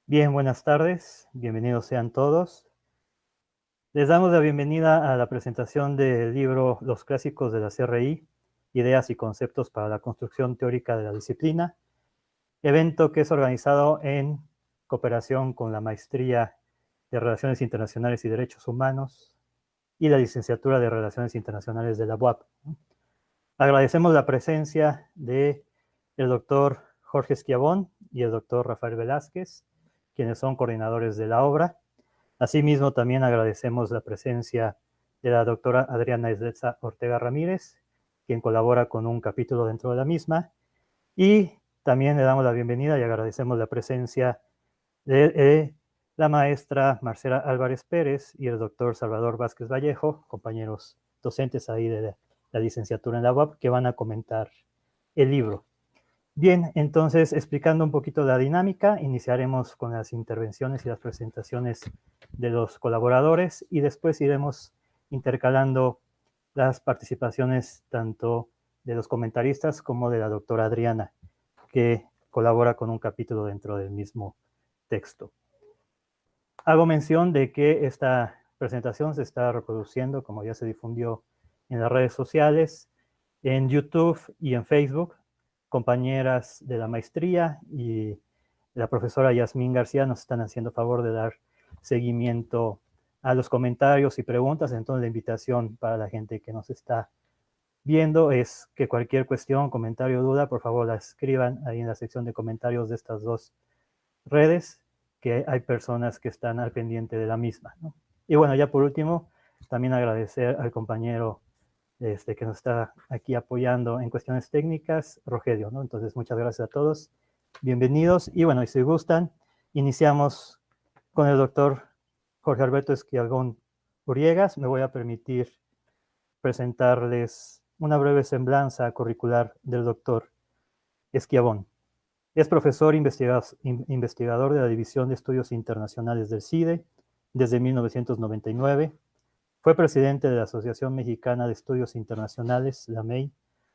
Bien, buenas tardes, bienvenidos sean todos. Les damos la bienvenida a la presentación del libro Los clásicos de la CRI, ideas y conceptos para la construcción teórica de la disciplina, evento que es organizado en cooperación con la Maestría de Relaciones Internacionales y Derechos Humanos y la Licenciatura de Relaciones Internacionales de la UAP. Agradecemos la presencia de el doctor Jorge Esquiabón y el doctor Rafael Velázquez, quienes son coordinadores de la obra. Asimismo, también agradecemos la presencia de la doctora Adriana Esletza Ortega Ramírez, quien colabora con un capítulo dentro de la misma. Y también le damos la bienvenida y agradecemos la presencia de la maestra Marcela Álvarez Pérez y el doctor Salvador Vázquez Vallejo, compañeros docentes ahí de la licenciatura en la UAP, que van a comentar el libro. Bien, entonces, explicando un poquito la dinámica, iniciaremos con las intervenciones y las presentaciones de los colaboradores y después iremos intercalando las participaciones tanto de los comentaristas como de la doctora Adriana, que colabora con un capítulo dentro del mismo texto. Hago mención de que esta presentación se está reproduciendo, como ya se difundió en las redes sociales, en YouTube y en Facebook. Compañeras de la maestría y la profesora Yasmín García nos están haciendo favor de dar seguimiento a los comentarios y preguntas. Entonces, la invitación para la gente que nos está viendo es que cualquier cuestión, comentario o duda, por favor la escriban ahí en la sección de comentarios de estas dos redes, que hay personas que están al pendiente de la misma, ¿no? Y bueno, ya por último, también agradecer al compañero que nos está aquí apoyando en cuestiones técnicas, Rogelio, ¿no? Entonces, muchas gracias a todos, bienvenidos, y bueno, y si gustan, iniciamos con el doctor Jorge Alberto Esquiabón Uriegas. Me voy a permitir presentarles una breve semblanza curricular del doctor Esquiabón. Es profesor investigador de la División de Estudios Internacionales del CIDE desde 1999. Fue presidente de la Asociación Mexicana de Estudios Internacionales, la AMEI,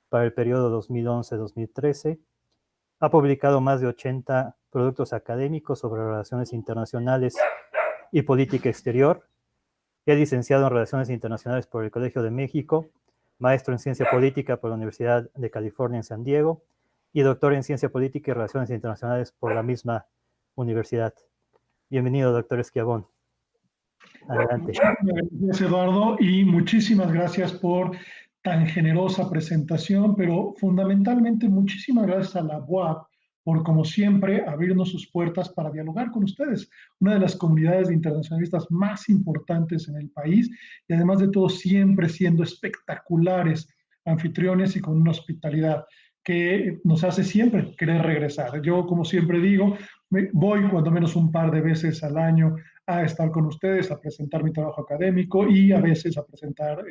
para el periodo 2011-2013. Ha publicado más de 80 productos académicos sobre relaciones internacionales y política exterior. Es licenciado en Relaciones Internacionales por el Colegio de México, maestro en Ciencia Política por la Universidad de California en San Diego y doctor en Ciencia Política y Relaciones Internacionales por la misma universidad. Bienvenido, doctor Esquiabón. Adelante. Muchísimas gracias, Eduardo, y muchísimas gracias por tan generosa presentación, pero fundamentalmente muchísimas gracias a la UAP por, como siempre, abrirnos sus puertas para dialogar con ustedes, una de las comunidades de internacionalistas más importantes en el país y además de todo siempre siendo espectaculares anfitriones y con una hospitalidad que nos hace siempre querer regresar. Yo, como siempre digo, voy cuando menos un par de veces al año a estar con ustedes, a presentar mi trabajo académico y a veces a presentar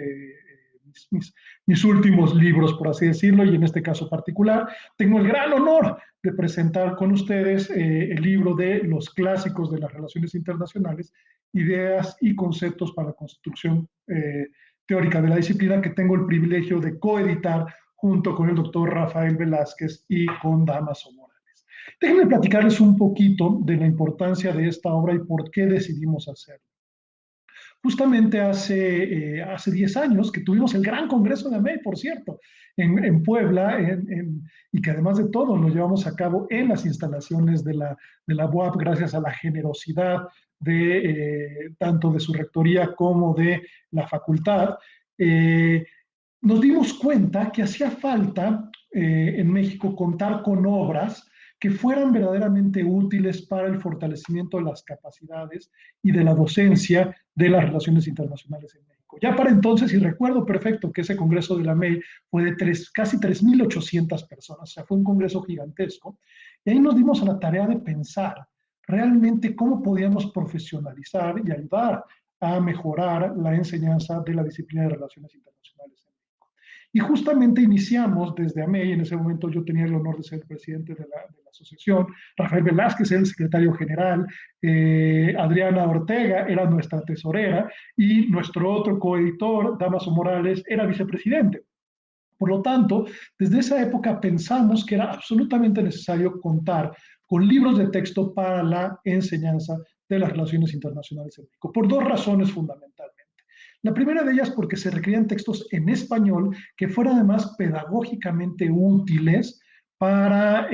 mis últimos libros, por así decirlo, y en este caso particular tengo el gran honor de presentar con ustedes el libro de los clásicos de las relaciones internacionales, ideas y conceptos para la construcción teórica de la disciplina, que tengo el privilegio de coeditar junto con el doctor Rafael Velázquez y con Dámaso Morales. Déjenme platicarles un poquito de la importancia de esta obra y por qué decidimos hacerlo. Justamente hace 10 años que tuvimos el gran congreso de AMEI, por cierto, en Puebla, y que además de todo lo llevamos a cabo en las instalaciones de la UAP gracias a la generosidad de tanto de su rectoría como de la facultad. Nos dimos cuenta que hacía falta en México contar con obras que fueran verdaderamente útiles para el fortalecimiento de las capacidades y de la docencia de las relaciones internacionales en México. Ya para entonces, y recuerdo perfecto que ese congreso de la MEI fue de casi 3.800 personas, o sea, fue un congreso gigantesco, y ahí nos dimos a la tarea de pensar realmente cómo podíamos profesionalizar y ayudar a mejorar la enseñanza de la disciplina de relaciones internacionales. Y justamente iniciamos desde AMEI, en ese momento yo tenía el honor de ser presidente de la asociación, Rafael Velázquez era el secretario general, Adriana Ortega era nuestra tesorera y nuestro otro coeditor, Dámaso Morales, era vicepresidente. Por lo tanto, desde esa época pensamos que era absolutamente necesario contar con libros de texto para la enseñanza de las relaciones internacionales en México, por dos razones fundamentalmente. La primera de ellas porque se requerían textos en español que fueran además pedagógicamente útiles para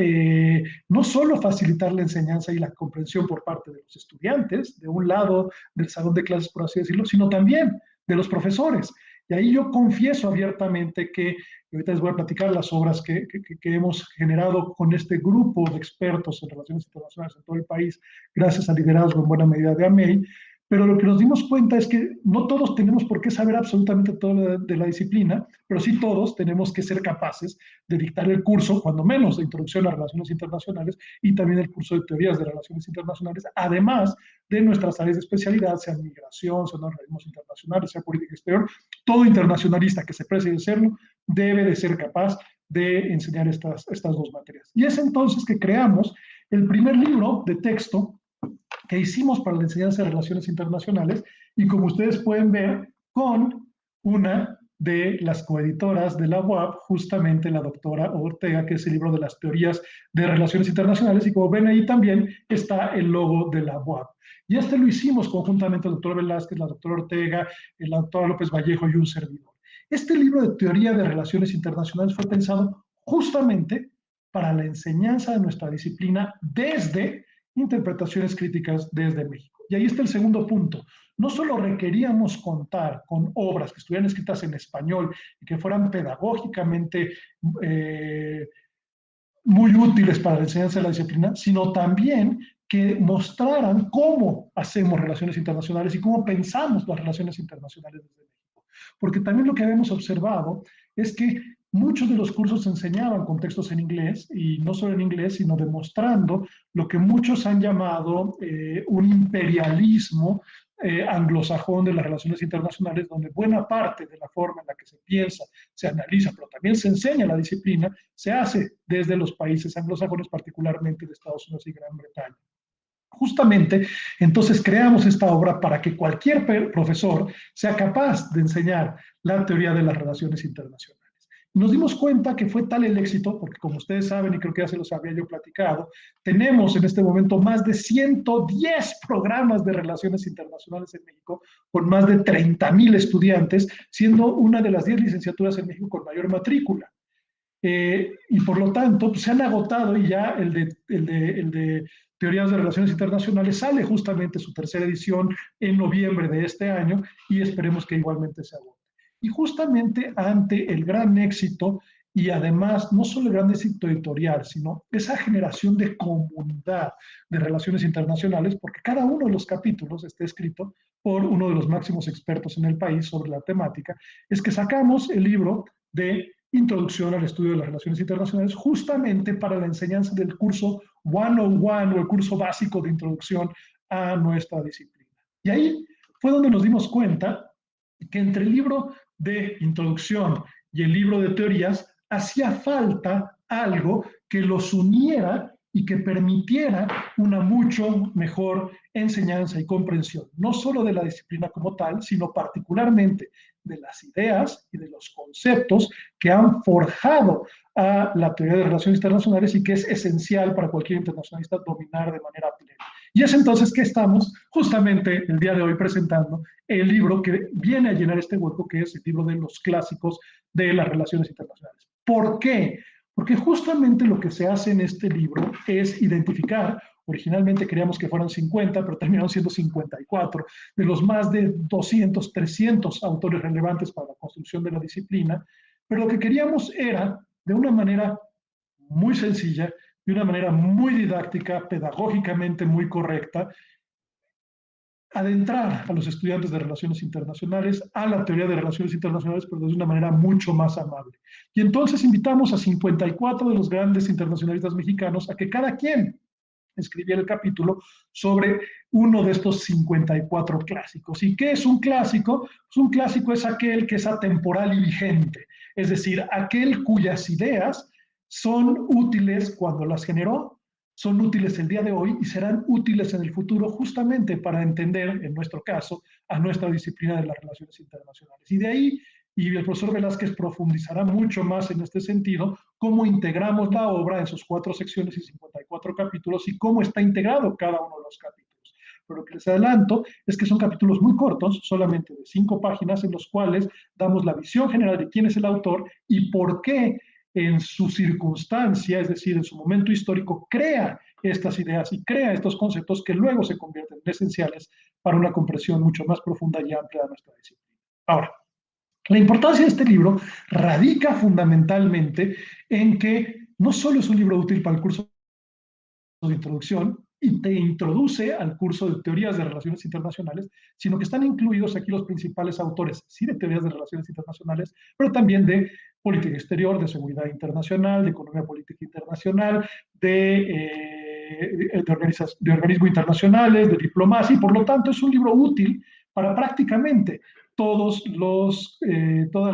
no solo facilitar la enseñanza y la comprensión por parte de los estudiantes, de un lado del salón de clases, por así decirlo, sino también de los profesores. Y ahí yo confieso abiertamente que, ahorita les voy a platicar las obras que hemos generado con este grupo de expertos en relaciones internacionales en todo el país, gracias al liderazgo en buena medida de AMEI, pero lo que nos dimos cuenta es que no todos tenemos por qué saber absolutamente todo de la disciplina, pero sí todos tenemos que ser capaces de dictar el curso, cuando menos de introducción a relaciones internacionales y también el curso de teorías de relaciones internacionales, además de nuestras áreas de especialidad, sean migración, sean organismos internacionales, sea política exterior. Todo internacionalista que se precie de serlo debe de ser capaz de enseñar estas dos materias. Y es entonces que creamos el primer libro de texto que hicimos para la enseñanza de relaciones internacionales y, como ustedes pueden ver, con una de las coeditoras de la UAP, justamente la doctora Ortega, que es el libro de las teorías de relaciones internacionales, y como ven ahí también está el logo de la UAP. Y este lo hicimos conjuntamente el doctor Velázquez, la doctora Ortega, la doctora López Vallejo y un servidor. Este libro de teoría de relaciones internacionales fue pensado justamente para la enseñanza de nuestra disciplina desde interpretaciones críticas desde México. Y ahí está el segundo punto. No solo requeríamos contar con obras que estuvieran escritas en español y que fueran pedagógicamente muy útiles para la enseñanza de la disciplina, sino también que mostraran cómo hacemos relaciones internacionales y cómo pensamos las relaciones internacionales desde México. Porque también lo que habíamos observado es que muchos de los cursos se enseñaban con textos en inglés, y no solo en inglés, sino demostrando lo que muchos han llamado un imperialismo anglosajón de las relaciones internacionales, donde buena parte de la forma en la que se piensa, se analiza, pero también se enseña la disciplina, se hace desde los países anglosajones, particularmente de Estados Unidos y Gran Bretaña. Justamente, entonces creamos esta obra para que cualquier profesor sea capaz de enseñar la teoría de las relaciones internacionales. Nos dimos cuenta que fue tal el éxito, porque como ustedes saben, y creo que ya se los había yo platicado, tenemos en este momento más de 110 programas de relaciones internacionales en México, con más de 30,000 estudiantes, siendo una de las 10 licenciaturas en México con mayor matrícula. Y por lo tanto, pues, se han agotado, y ya el de Teorías de Relaciones Internacionales sale justamente su tercera edición en noviembre de este año, y esperemos que igualmente se agote. Y justamente ante el gran éxito, y además no solo el gran éxito editorial, sino esa generación de comunidad de relaciones internacionales, porque cada uno de los capítulos está escrito por uno de los máximos expertos en el país sobre la temática, es que sacamos el libro de Introducción al Estudio de las Relaciones Internacionales, justamente para la enseñanza del curso 101 o el curso básico de introducción a nuestra disciplina. Y ahí fue donde nos dimos cuenta que entre el libro de introducción y el libro de teorías hacía falta algo que los uniera y que permitiera una mucho mejor enseñanza y comprensión, no solo de la disciplina como tal, sino particularmente de las ideas y de los conceptos que han forjado a la teoría de relaciones internacionales y que es esencial para cualquier internacionalista dominar de manera plena. Y es entonces que estamos justamente el día de hoy presentando el libro que viene a llenar este hueco, que es el libro de los clásicos de las relaciones internacionales. ¿Por qué? Porque justamente lo que se hace en este libro es identificar, originalmente queríamos que fueran 50, pero terminaron siendo 54, de los más de 200, 300 autores relevantes para la construcción de la disciplina, pero lo que queríamos era, de una manera muy sencilla, de una manera muy didáctica, pedagógicamente muy correcta, adentrar a los estudiantes de relaciones internacionales a la teoría de relaciones internacionales, pero de una manera mucho más amable. Y entonces invitamos a 54 de los grandes internacionalistas mexicanos a que cada quien escribiera el capítulo sobre uno de estos 54 clásicos. ¿Y qué es un clásico? Pues un clásico es aquel que es atemporal y vigente, es decir, aquel cuyas ideas son útiles cuando las generó, son útiles el día de hoy y serán útiles en el futuro, justamente para entender, en nuestro caso, a nuestra disciplina de las relaciones internacionales. Y de ahí, y el profesor Velázquez profundizará mucho más en este sentido, cómo integramos la obra en sus 4 secciones y 54 4 capítulos y cómo está integrado cada uno de los capítulos. Pero lo que les adelanto es que son capítulos muy cortos, solamente de 5 páginas, en los cuales damos la visión general de quién es el autor y por qué en su circunstancia, es decir, en su momento histórico, crea estas ideas y crea estos conceptos que luego se convierten en esenciales para una comprensión mucho más profunda y amplia de nuestra disciplina. Ahora, la importancia de este libro radica fundamentalmente en que no solo es un libro útil para el curso de introducción y te introduce al curso de teorías de relaciones internacionales, sino que están incluidos aquí los principales autores, sí, de teorías de relaciones internacionales, pero también de política exterior, de seguridad internacional, de economía política internacional, de organismos internacionales, de diplomacia, y por lo tanto es un libro útil para prácticamente todas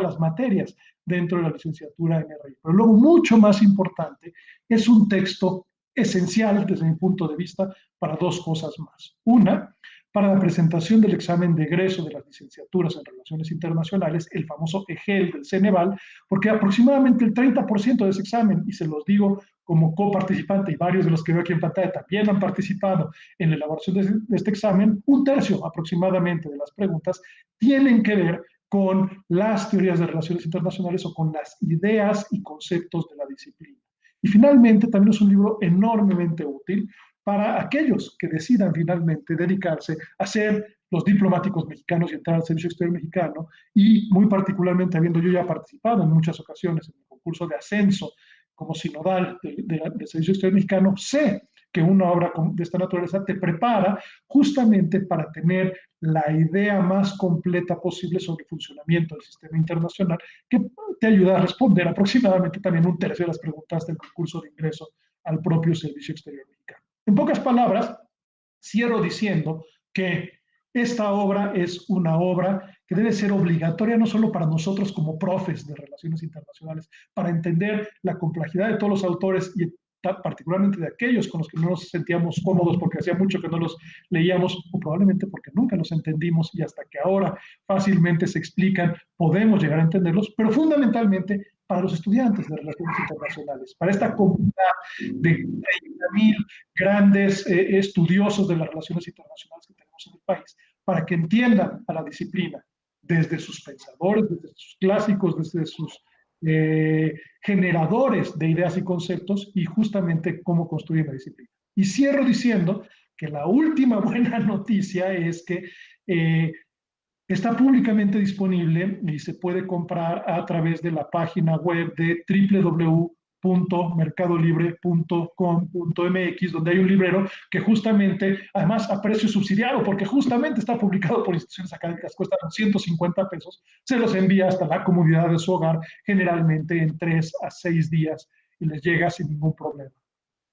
las materias dentro de la licenciatura en RI. Pero luego, mucho más importante, es un texto esencial desde mi punto de vista para dos cosas más. Una, para la presentación del examen de egreso de las licenciaturas en Relaciones Internacionales, el famoso EGEL del Ceneval, porque aproximadamente el 30% de ese examen, y se los digo como coparticipante, y varios de los que veo aquí en pantalla también han participado en la elaboración de este examen, un tercio aproximadamente de las preguntas tienen que ver con las teorías de relaciones internacionales o con las ideas y conceptos de la disciplina. Y finalmente, también es un libro enormemente útil para aquellos que decidan finalmente dedicarse a ser los diplomáticos mexicanos y entrar al Servicio Exterior Mexicano, y muy particularmente habiendo yo ya participado en muchas ocasiones en el concurso de ascenso como sinodal del Servicio Exterior Mexicano, sé que una obra de esta naturaleza te prepara justamente para tener la idea más completa posible sobre el funcionamiento del sistema internacional, que te ayuda a responder aproximadamente también un tercio de las preguntas del concurso de ingreso al propio Servicio Exterior Mexicano. En pocas palabras, cierro diciendo que esta obra es una obra que debe ser obligatoria no solo para nosotros como profes de relaciones internacionales, para entender la complejidad de todos los autores y particularmente de aquellos con los que no nos sentíamos cómodos porque hacía mucho que no los leíamos o probablemente porque nunca los entendimos y hasta que ahora fácilmente se explican, podemos llegar a entenderlos, pero fundamentalmente para los estudiantes de relaciones internacionales, para esta comunidad de 30.000 grandes estudiosos de las relaciones internacionales que tenemos en el país, para que entiendan a la disciplina desde sus pensadores, desde sus clásicos, desde sus generadores de ideas y conceptos y justamente cómo construir la disciplina. Y cierro diciendo que la última buena noticia es que está públicamente disponible y se puede comprar a través de la página web de www.mercadolibre.com.mx, donde hay un librero que justamente, además a precio subsidiado, porque justamente está publicado por instituciones académicas, cuesta 150 pesos, se los envía hasta la comodidad de su hogar, generalmente en 3 a 6 días, y les llega sin ningún problema.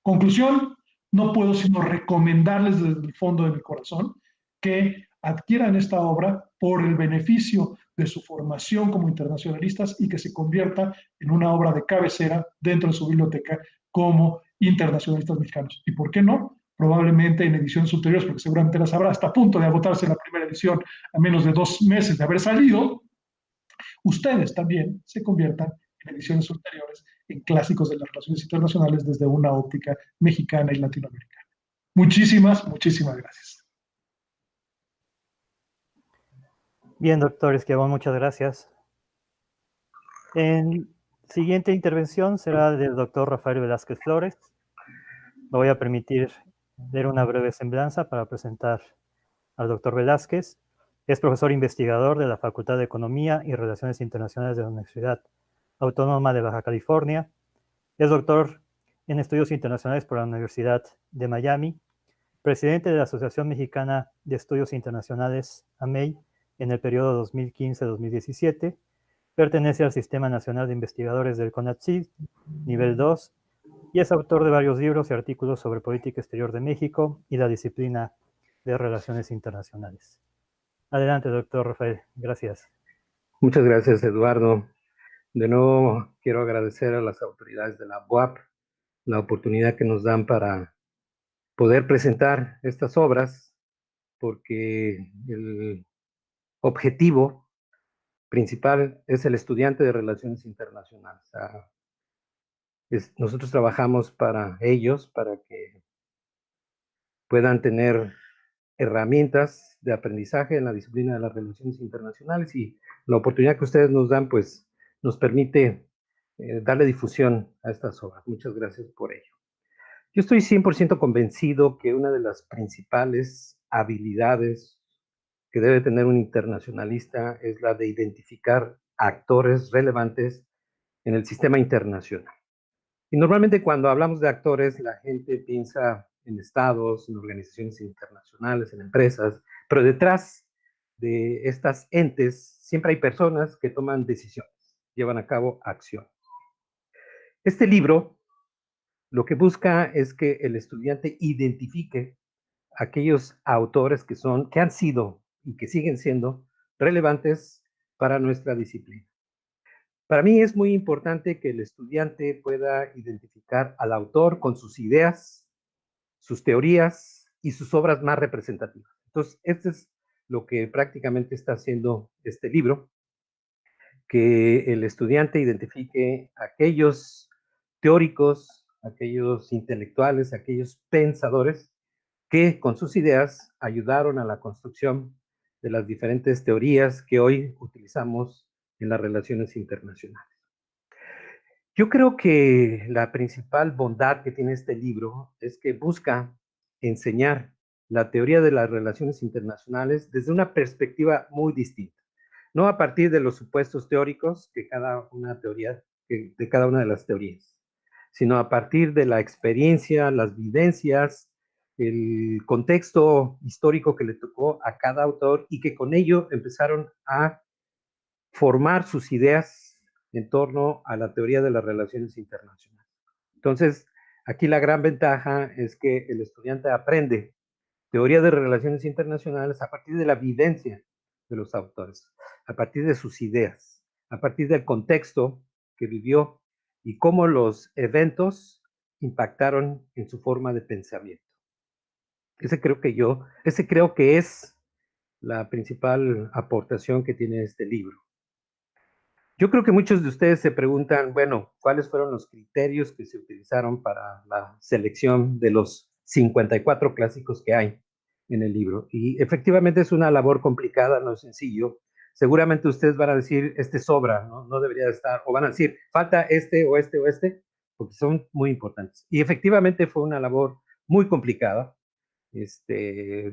Conclusión, no puedo sino recomendarles desde el fondo de mi corazón que adquieran esta obra por el beneficio de su formación como internacionalistas y que se convierta en una obra de cabecera dentro de su biblioteca como internacionalistas mexicanos. ¿Y por qué no? Probablemente en ediciones ulteriores, porque seguramente las habrá, hasta a punto de agotarse la primera edición a menos de 2 meses de haber salido, ustedes también se conviertan en ediciones ulteriores en clásicos de las relaciones internacionales desde una óptica mexicana y latinoamericana. Muchísimas gracias. Bien, doctor Esquiavón, muchas gracias. En siguiente intervención será del doctor Rafael Velázquez Flores. Me voy a permitir leer una breve semblanza para presentar al doctor Velázquez. Es profesor investigador de la Facultad de Economía y Relaciones Internacionales de la Universidad Autónoma de Baja California. Es doctor en Estudios Internacionales por la Universidad de Miami, presidente de la Asociación Mexicana de Estudios Internacionales, AMEI, en el periodo 2015-2017. Pertenece al Sistema Nacional de Investigadores del CONACYT, nivel 2, y es autor de varios libros y artículos sobre política exterior de México y la disciplina de relaciones internacionales. Adelante, doctor Rafael. Gracias. Muchas gracias, Eduardo. De nuevo, quiero agradecer a las autoridades de la UAP la oportunidad que nos dan para poder presentar estas obras, porque el objetivo principal es el estudiante de relaciones internacionales. Nosotros trabajamos para ellos, para que puedan tener herramientas de aprendizaje en la disciplina de las relaciones internacionales, y la oportunidad que ustedes nos dan, pues, nos permite darle difusión a estas obras. Muchas gracias por ello. Yo estoy 100% convencido que una de las principales habilidades que debe tener un internacionalista es la de identificar actores relevantes en el sistema internacional. Y normalmente cuando hablamos de actores, la gente piensa en estados, en organizaciones internacionales, en empresas, pero detrás de estas entes siempre hay personas que toman decisiones, llevan a cabo acciones. Este libro lo que busca es que el estudiante identifique aquellos autores que han sido y que siguen siendo relevantes para nuestra disciplina. Para mí es muy importante que el estudiante pueda identificar al autor con sus ideas, sus teorías y sus obras más representativas. Entonces, esto es lo que prácticamente está haciendo este libro, que el estudiante identifique aquellos teóricos, aquellos intelectuales, aquellos pensadores que con sus ideas ayudaron a la construcción de las diferentes teorías que hoy utilizamos en las relaciones internacionales. Yo creo que la principal bondad que tiene este libro es que busca enseñar la teoría de las relaciones internacionales desde una perspectiva muy distinta, no a partir de los supuestos teóricos de cada una de las teorías, sino a partir de la experiencia, las vivencias, el contexto histórico que le tocó a cada autor, y que con ello empezaron a formar sus ideas en torno a la teoría de las relaciones internacionales. Entonces, aquí la gran ventaja es que el estudiante aprende teoría de relaciones internacionales a partir de la vivencia de los autores, a partir de sus ideas, a partir del contexto que vivió y cómo los eventos impactaron en su forma de pensamiento. Ese creo que es la principal aportación que tiene este libro. Yo creo que muchos de ustedes se preguntan, bueno, ¿cuáles fueron los criterios que se utilizaron para la selección de los 54 clásicos que hay en el libro? Y efectivamente es una labor complicada, no es sencillo. Seguramente ustedes van a decir, este sobra, ¿no? No debería de estar, o van a decir, falta este o este o este, porque son muy importantes. Y efectivamente fue una labor muy complicada.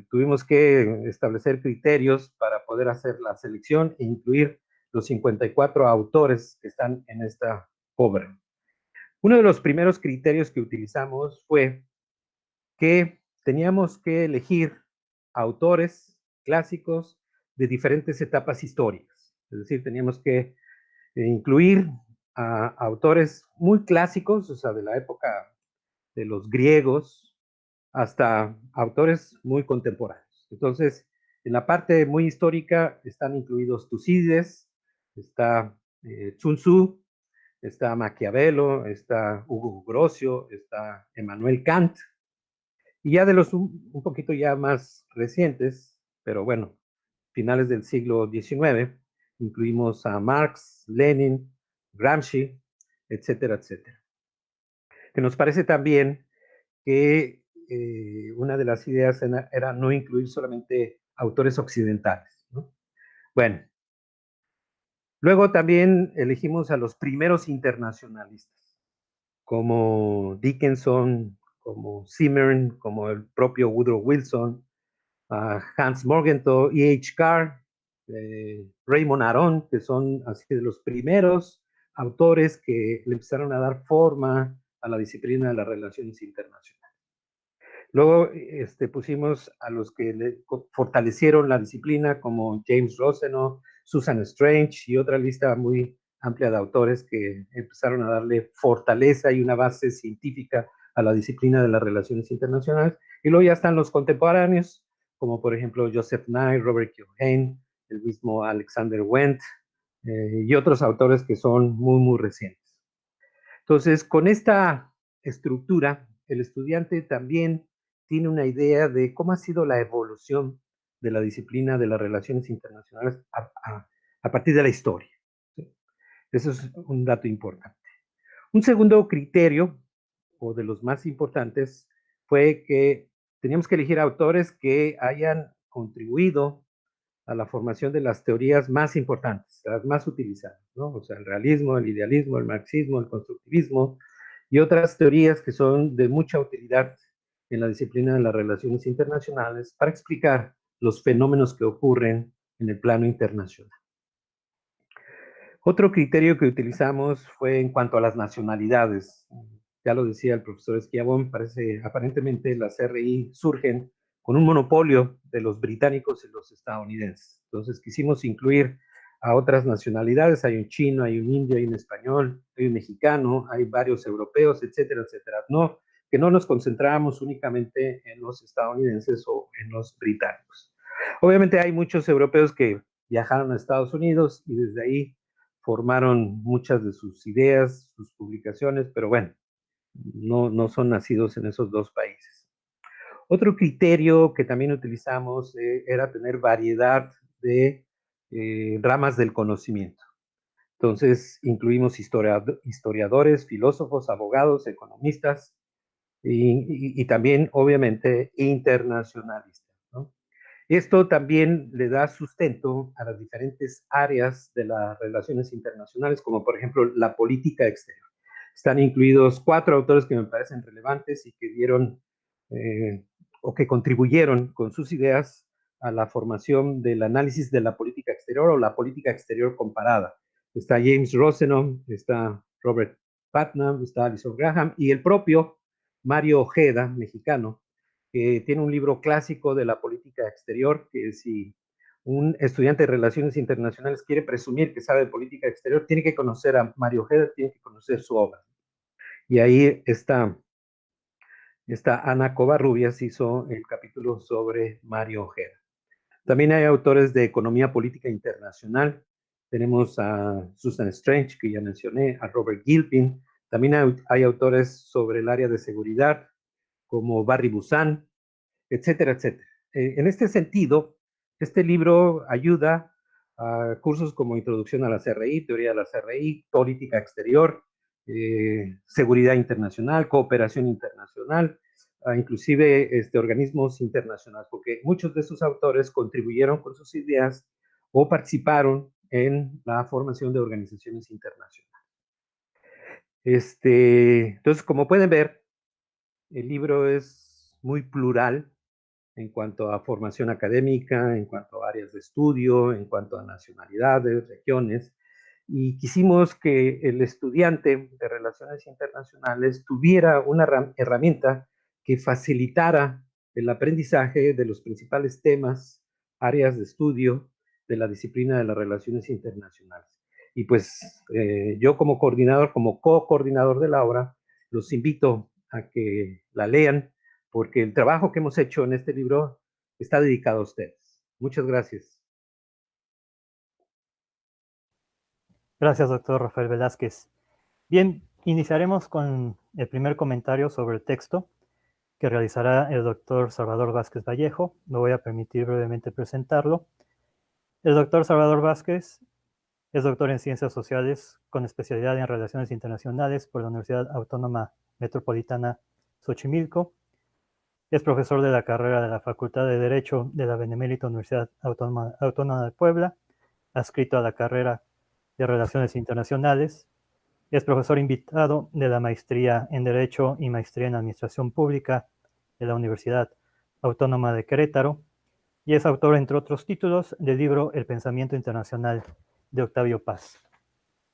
Tuvimos que establecer criterios para poder hacer la selección e incluir los 54 autores que están en esta obra. Uno de los primeros criterios que utilizamos fue que teníamos que elegir autores clásicos de diferentes etapas históricas. Es decir, teníamos que incluir a autores muy clásicos, o sea, de la época de los griegos, hasta autores muy contemporáneos. Entonces, en la parte muy histórica están incluidos Tucídides, está Sun Tzu, está Maquiavelo, está Hugo Grocio, está Emmanuel Kant. Y ya de los un poquito ya más recientes, pero bueno, finales del siglo XIX, incluimos a Marx, Lenin, Gramsci, etcétera, etcétera. Que nos parece también que una de las ideas era no incluir solamente autores occidentales, ¿no? Bueno, luego también elegimos a los primeros internacionalistas, como Dickinson, como Zimmern, como el propio Woodrow Wilson, Hans Morgenthau, E.H. Carr, Raymond Aron, que son así de los primeros autores que le empezaron a dar forma a la disciplina de las relaciones internacionales. Luego pusimos a los que fortalecieron la disciplina, como James Rosenau, Susan Strange y otra lista muy amplia de autores que empezaron a darle fortaleza y una base científica a la disciplina de las relaciones internacionales. Y luego ya están los contemporáneos, como por ejemplo Joseph Nye, Robert Keohane, el mismo Alexander Wendt, y otros autores que son muy, muy recientes. Entonces, con esta estructura, el estudiante también tiene una idea de cómo ha sido la evolución de la disciplina de las relaciones internacionales a partir de la historia. ¿Sí? Eso es un dato importante. Un segundo criterio, o de los más importantes, fue que teníamos que elegir autores que hayan contribuido a la formación de las teorías más importantes, las más utilizadas, ¿no? O sea, el realismo, el idealismo, el marxismo, el constructivismo y otras teorías que son de mucha utilidad en la disciplina de las relaciones internacionales para explicar los fenómenos que ocurren en el plano internacional. Otro criterio que utilizamos fue en cuanto a las nacionalidades. Ya lo decía el profesor Schiavone, aparentemente las CRI surgen con un monopolio de los británicos y los estadounidenses. Entonces quisimos incluir a otras nacionalidades, hay un chino, hay un indio, hay un español, hay un mexicano, hay varios europeos, etcétera, etcétera. No, que no nos concentráramos únicamente en los estadounidenses o en los británicos. Obviamente hay muchos europeos que viajaron a Estados Unidos y desde ahí formaron muchas de sus ideas, sus publicaciones, pero bueno, no son nacidos en esos dos países. Otro criterio que también utilizamos era tener variedad de ramas del conocimiento. Entonces, incluimos historiadores, filósofos, abogados, economistas y también, obviamente, internacionalistas, ¿no? Esto también le da sustento a las diferentes áreas de las relaciones internacionales, como por ejemplo la política exterior. Están incluidos 4 autores que me parecen relevantes y que dieron o que contribuyeron con sus ideas a la formación del análisis de la política exterior o la política exterior comparada. Está James Rosenholm, está Robert Putnam, está Alison Graham y el propio Mario Ojeda, mexicano, que tiene un libro clásico de la política exterior, que si un estudiante de relaciones internacionales quiere presumir que sabe de política exterior, tiene que conocer a Mario Ojeda, tiene que conocer su obra. Y ahí está Ana Covarrubias hizo el capítulo sobre Mario Ojeda. También hay autores de economía política internacional. Tenemos a Susan Strange, que ya mencioné, a Robert Gilpin. También hay autores sobre el área de seguridad, como Barry Busan, etcétera, etcétera. En este sentido, este libro ayuda a cursos como Introducción a la CRI, Teoría de la CRI, Política Exterior, Seguridad Internacional, Cooperación Internacional, inclusive organismos internacionales, porque muchos de sus autores contribuyeron con sus ideas o participaron en la formación de organizaciones internacionales. Entonces, como pueden ver, el libro es muy plural en cuanto a formación académica, en cuanto a áreas de estudio, en cuanto a nacionalidades, regiones, y quisimos que el estudiante de Relaciones Internacionales tuviera una herramienta que facilitara el aprendizaje de los principales temas, áreas de estudio de la disciplina de las relaciones internacionales. Y pues yo como coordinador, como co-coordinador de la obra, los invito a que la lean, porque el trabajo que hemos hecho en este libro está dedicado a ustedes. Muchas gracias. Gracias, doctor Rafael Velázquez. Bien, iniciaremos con el primer comentario sobre el texto que realizará el doctor Salvador Vázquez Vallejo. Me voy a permitir brevemente presentarlo. El doctor Salvador Vázquez es doctor en Ciencias Sociales con especialidad en Relaciones Internacionales por la Universidad Autónoma Metropolitana Xochimilco. Es profesor de la carrera de la Facultad de Derecho de la Benemérita Universidad Autónoma de Puebla, adscrito a la carrera de Relaciones Internacionales. Es profesor invitado de la Maestría en Derecho y Maestría en Administración Pública de la Universidad Autónoma de Querétaro y es autor, entre otros títulos, del libro El Pensamiento Internacional de Octavio Paz.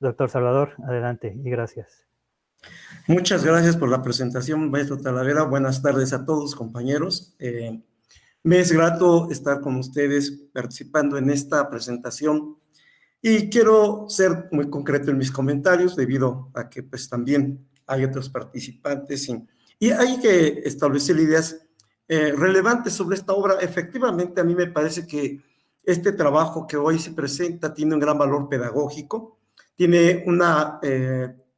Doctor Salvador, adelante y gracias. Muchas gracias por la presentación, maestro Talavera. Buenas tardes a todos, compañeros. Me es grato estar con ustedes participando en esta presentación y quiero ser muy concreto en mis comentarios debido a que pues también hay otros participantes y hay que establecer ideas relevantes sobre esta obra. Efectivamente, a mí me parece que este trabajo que hoy se presenta tiene un gran valor pedagógico, tiene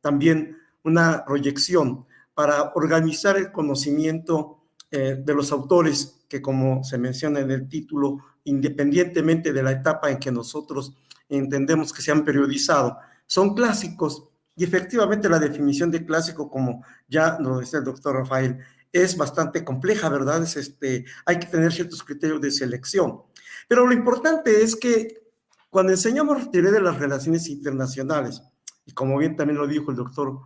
también una proyección para organizar el conocimiento de los autores que, como se menciona en el título, independientemente de la etapa en que nosotros entendemos que se han periodizado, son clásicos Y efectivamente la definición de clásico, como ya lo decía el doctor Rafael, es bastante compleja, ¿verdad? Hay que tener ciertos criterios de selección. Pero lo importante es que cuando enseñamos teoría de las relaciones internacionales, y como bien también lo dijo el doctor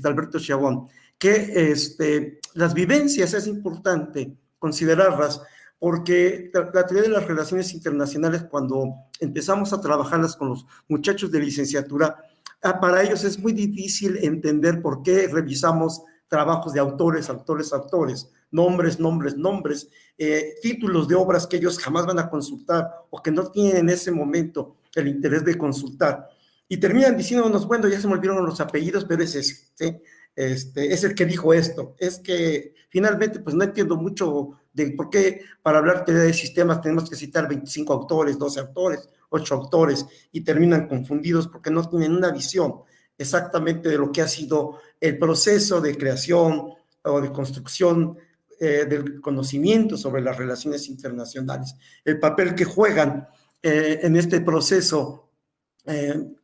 Alberto Chabón, que las vivencias es importante considerarlas, porque la teoría de las relaciones internacionales, cuando empezamos a trabajarlas con los muchachos de licenciatura, para ellos es muy difícil entender por qué revisamos trabajos de autores, nombres, títulos de obras que ellos jamás van a consultar o que no tienen en ese momento el interés de consultar. Y terminan diciéndonos, bueno, ya se me olvidaron los apellidos, pero es ese, ¿sí? Es el que dijo esto. Es que finalmente, pues no entiendo mucho de por qué para hablar de sistemas tenemos que citar 25 autores, 12 autores, 8 autores, y terminan confundidos porque no tienen una visión exactamente de lo que ha sido el proceso de creación o de construcción del conocimiento sobre las relaciones internacionales, el papel que juegan en este proceso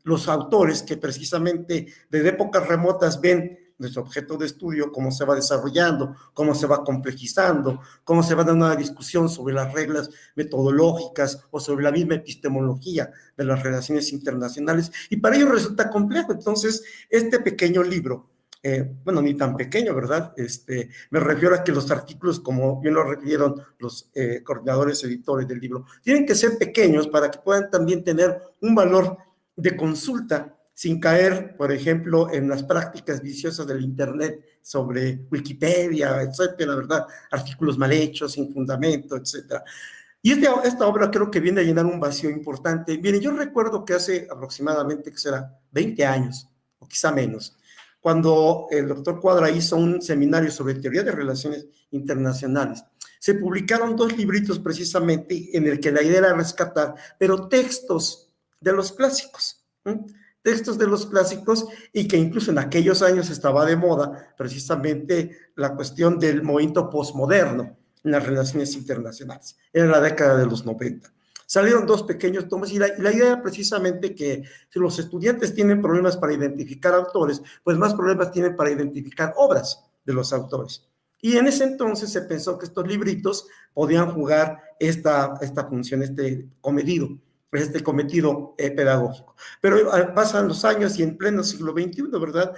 los autores que precisamente desde épocas remotas ven nuestro objeto de estudio, cómo se va desarrollando, cómo se va complejizando, cómo se va dando una discusión sobre las reglas metodológicas o sobre la misma epistemología de las relaciones internacionales, y para ello resulta complejo. Entonces, este pequeño libro, bueno, ni tan pequeño, ¿verdad? Me refiero a que los artículos, como bien lo refirieron los coordinadores editores del libro, tienen que ser pequeños para que puedan también tener un valor de consulta sin caer, por ejemplo, en las prácticas viciosas del Internet sobre Wikipedia, etcétera, ¿verdad? Artículos mal hechos, sin fundamento, etcétera. Y esta obra creo que viene a llenar un vacío importante. Miren, yo recuerdo que hace aproximadamente, que será, 20 años, o quizá menos, cuando el doctor Cuadra hizo un seminario sobre teoría de relaciones internacionales, se publicaron 2 libritos precisamente en el que la idea era rescatar, pero textos de los clásicos, textos de los clásicos, y que incluso en aquellos años estaba de moda precisamente la cuestión del movimiento postmoderno en las relaciones internacionales, en la década de los 90. Salieron 2 pequeños tomos y la idea era precisamente que si los estudiantes tienen problemas para identificar autores, pues más problemas tienen para identificar obras de los autores. Y en ese entonces se pensó que estos libritos podían jugar esta función, este cometido pedagógico. Pero pasan los años y en pleno siglo XXI, ¿verdad?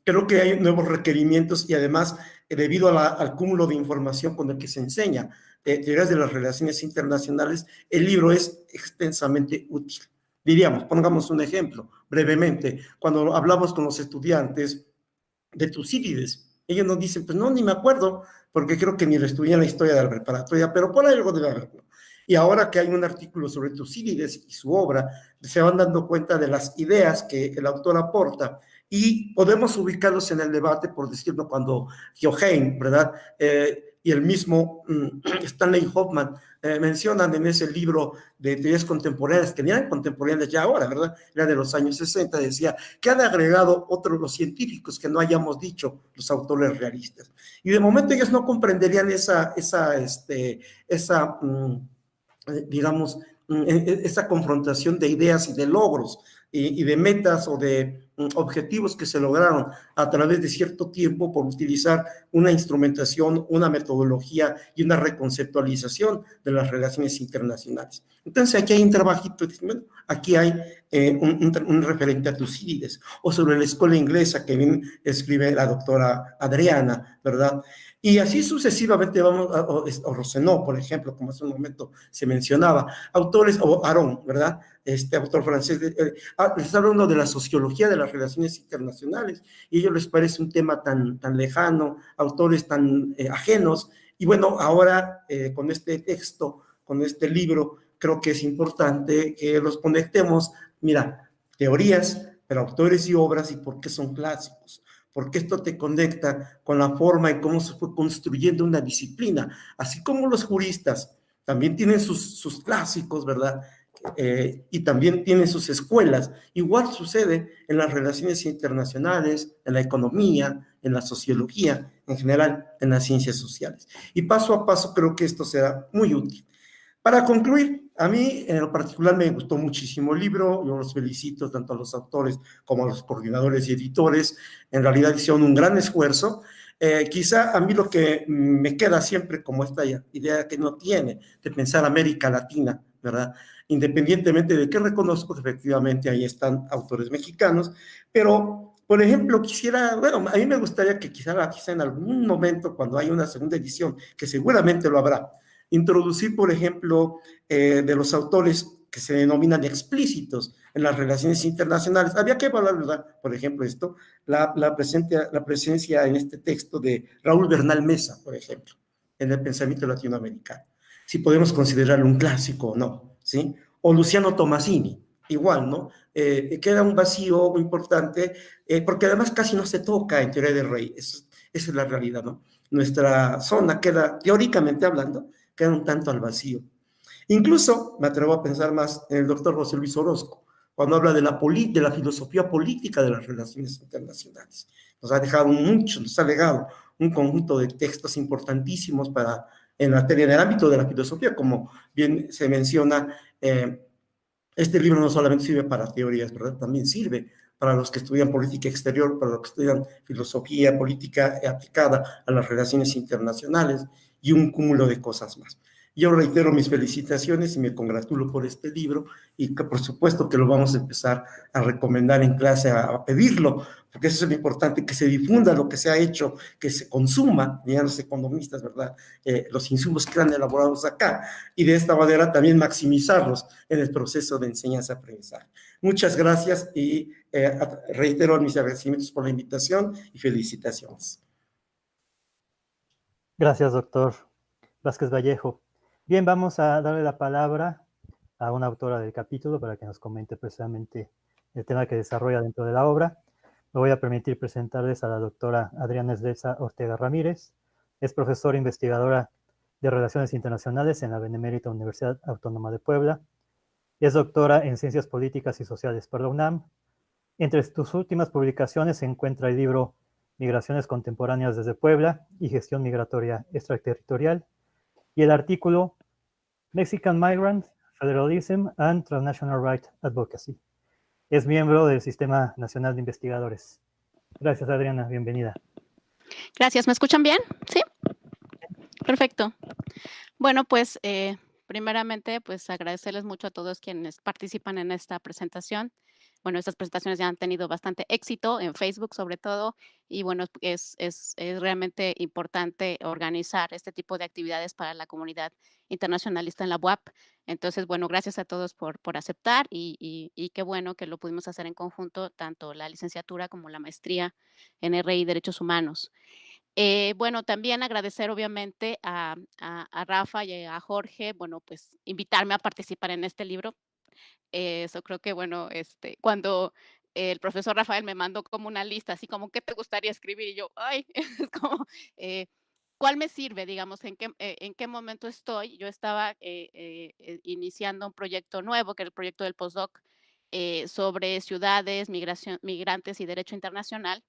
Creo que hay nuevos requerimientos y además, debido al cúmulo de información con el que se enseña teorías de las relaciones internacionales, el libro es extensamente útil. Diríamos, pongamos un ejemplo brevemente, cuando hablamos con los estudiantes de Tucídides, ellos nos dicen, pues no, ni me acuerdo, porque creo que ni lo estudié en la historia de la preparatoria, pero por ahí algo debe haberlo. Y ahora que hay un artículo sobre Tucídides y su obra, se van dando cuenta de las ideas que el autor aporta y podemos ubicarlos en el debate, por decirlo, cuando Joachim, ¿verdad? Y el mismo Stanley Hoffman mencionan en ese libro de teorías contemporáneas, que ni eran contemporáneas ya ahora, ¿verdad? Era de los años 60, decía que han agregado otros los científicos que no hayamos dicho los autores realistas. Y de momento ellos no comprenderían digamos, esa confrontación de ideas y de logros y de metas o de objetivos que se lograron a través de cierto tiempo por utilizar una instrumentación, una metodología y una reconceptualización de las relaciones internacionales. Entonces aquí hay un trabajito, aquí hay un referente a Tucídides, o sobre la escuela inglesa que bien escribe la doctora Adriana, ¿verdad? Y así sucesivamente vamos, o Rosenau, por ejemplo, como hace un momento se mencionaba, autores, o Aron, ¿verdad? Autor francés, les hablando de la sociología de las relaciones internacionales, y a ellos les parece un tema tan lejano, autores tan ajenos, y bueno, ahora con este texto, con este libro, creo que es importante que los conectemos, mira, teorías, pero autores y obras, y por qué son clásicos, porque esto te conecta con la forma en cómo se fue construyendo una disciplina, así como los juristas también tienen sus clásicos, ¿verdad? Y también tienen sus escuelas. Igual sucede en las relaciones internacionales, en la economía, en la sociología, en general en las ciencias sociales. Y paso a paso creo que esto será muy útil. Para concluir, A mí, en lo particular, me gustó muchísimo el libro. Yo los felicito tanto a los autores como a los coordinadores y editores. En realidad hicieron un gran esfuerzo. Quizá a mí lo que me queda siempre como esta idea que no tiene de pensar América Latina, ¿verdad? Independientemente de que reconozco que efectivamente ahí están autores mexicanos, pero, por ejemplo, bueno, a mí me gustaría que quizá en algún momento, cuando haya una segunda edición, que seguramente lo habrá, introducir, por ejemplo, de los autores que se denominan explícitos en las relaciones internacionales. Había que evaluar, ¿verdad? Por ejemplo, la presencia en este texto de Raúl Bernal Mesa, por ejemplo, en el pensamiento latinoamericano. Si podemos considerarlo un clásico o no, ¿sí? O Luciano Tomasini, igual, ¿no? Queda un vacío importante, porque además casi no se toca en Teoría del Rey. Esa es la realidad, ¿no? Nuestra zona queda, teóricamente hablando, queda un tanto al vacío. Incluso me atrevo a pensar más en el doctor José Luis Orozco, cuando habla de la filosofía política de las relaciones internacionales. Nos ha dejado mucho, nos ha legado un conjunto de textos importantísimos en el ámbito de la filosofía, como bien se menciona. Este libro no solamente sirve para teorías, ¿verdad? También sirve para los que estudian política exterior, para los que estudian filosofía política aplicada a las relaciones internacionales y un cúmulo de cosas más. Yo reitero mis felicitaciones y me congratulo por este libro, y que por supuesto que lo vamos a empezar a recomendar en clase, a pedirlo, porque eso es lo importante, que se difunda lo que se ha hecho, que se consuma, dirían los economistas, ¿verdad? Los insumos que han elaborados acá, y de esta manera también maximizarlos en el proceso de enseñanza-aprendizaje. Muchas gracias y reitero mis agradecimientos por la invitación y felicitaciones. Gracias, doctor Vázquez Vallejo. Bien, vamos a darle la palabra a una autora del capítulo para que nos comente precisamente el tema que desarrolla dentro de la obra. Me voy a permitir presentarles a la doctora Adriana Esdelza Ortega Ramírez. Es profesora investigadora de Relaciones Internacionales en la Benemérita Universidad Autónoma de Puebla. Es doctora en Ciencias Políticas y Sociales por la UNAM. Entre sus últimas publicaciones se encuentra el libro Migraciones Contemporáneas desde Puebla y Gestión Migratoria Extraterritorial, y el artículo Mexican Migrant, Federalism and Transnational Right Advocacy. Es miembro del Sistema Nacional de Investigadores. Gracias, Adriana, bienvenida. Gracias, ¿me escuchan bien? ¿Sí? Perfecto. Bueno, pues primeramente, pues agradecerles mucho a todos quienes participan en esta presentación. Bueno, estas presentaciones ya han tenido bastante éxito en Facebook sobre todo, y bueno, es realmente importante organizar este tipo de actividades para la comunidad internacionalista en la UAP. Entonces, bueno, gracias a todos por aceptar, y qué bueno que lo pudimos hacer en conjunto, tanto la licenciatura como la maestría en RI Derechos Humanos. Bueno, también agradecer obviamente a Rafa y a Jorge, bueno, pues invitarme a participar en este libro. Eso creo que, bueno, cuando el profesor Rafael me mandó como una lista, así como, ¿qué te gustaría escribir? Y yo, ay, es como, ¿cuál me sirve? Digamos, en qué momento estoy? Yo estaba iniciando un proyecto nuevo, que era el proyecto del postdoc, sobre ciudades, migración, migrantes y derecho internacional.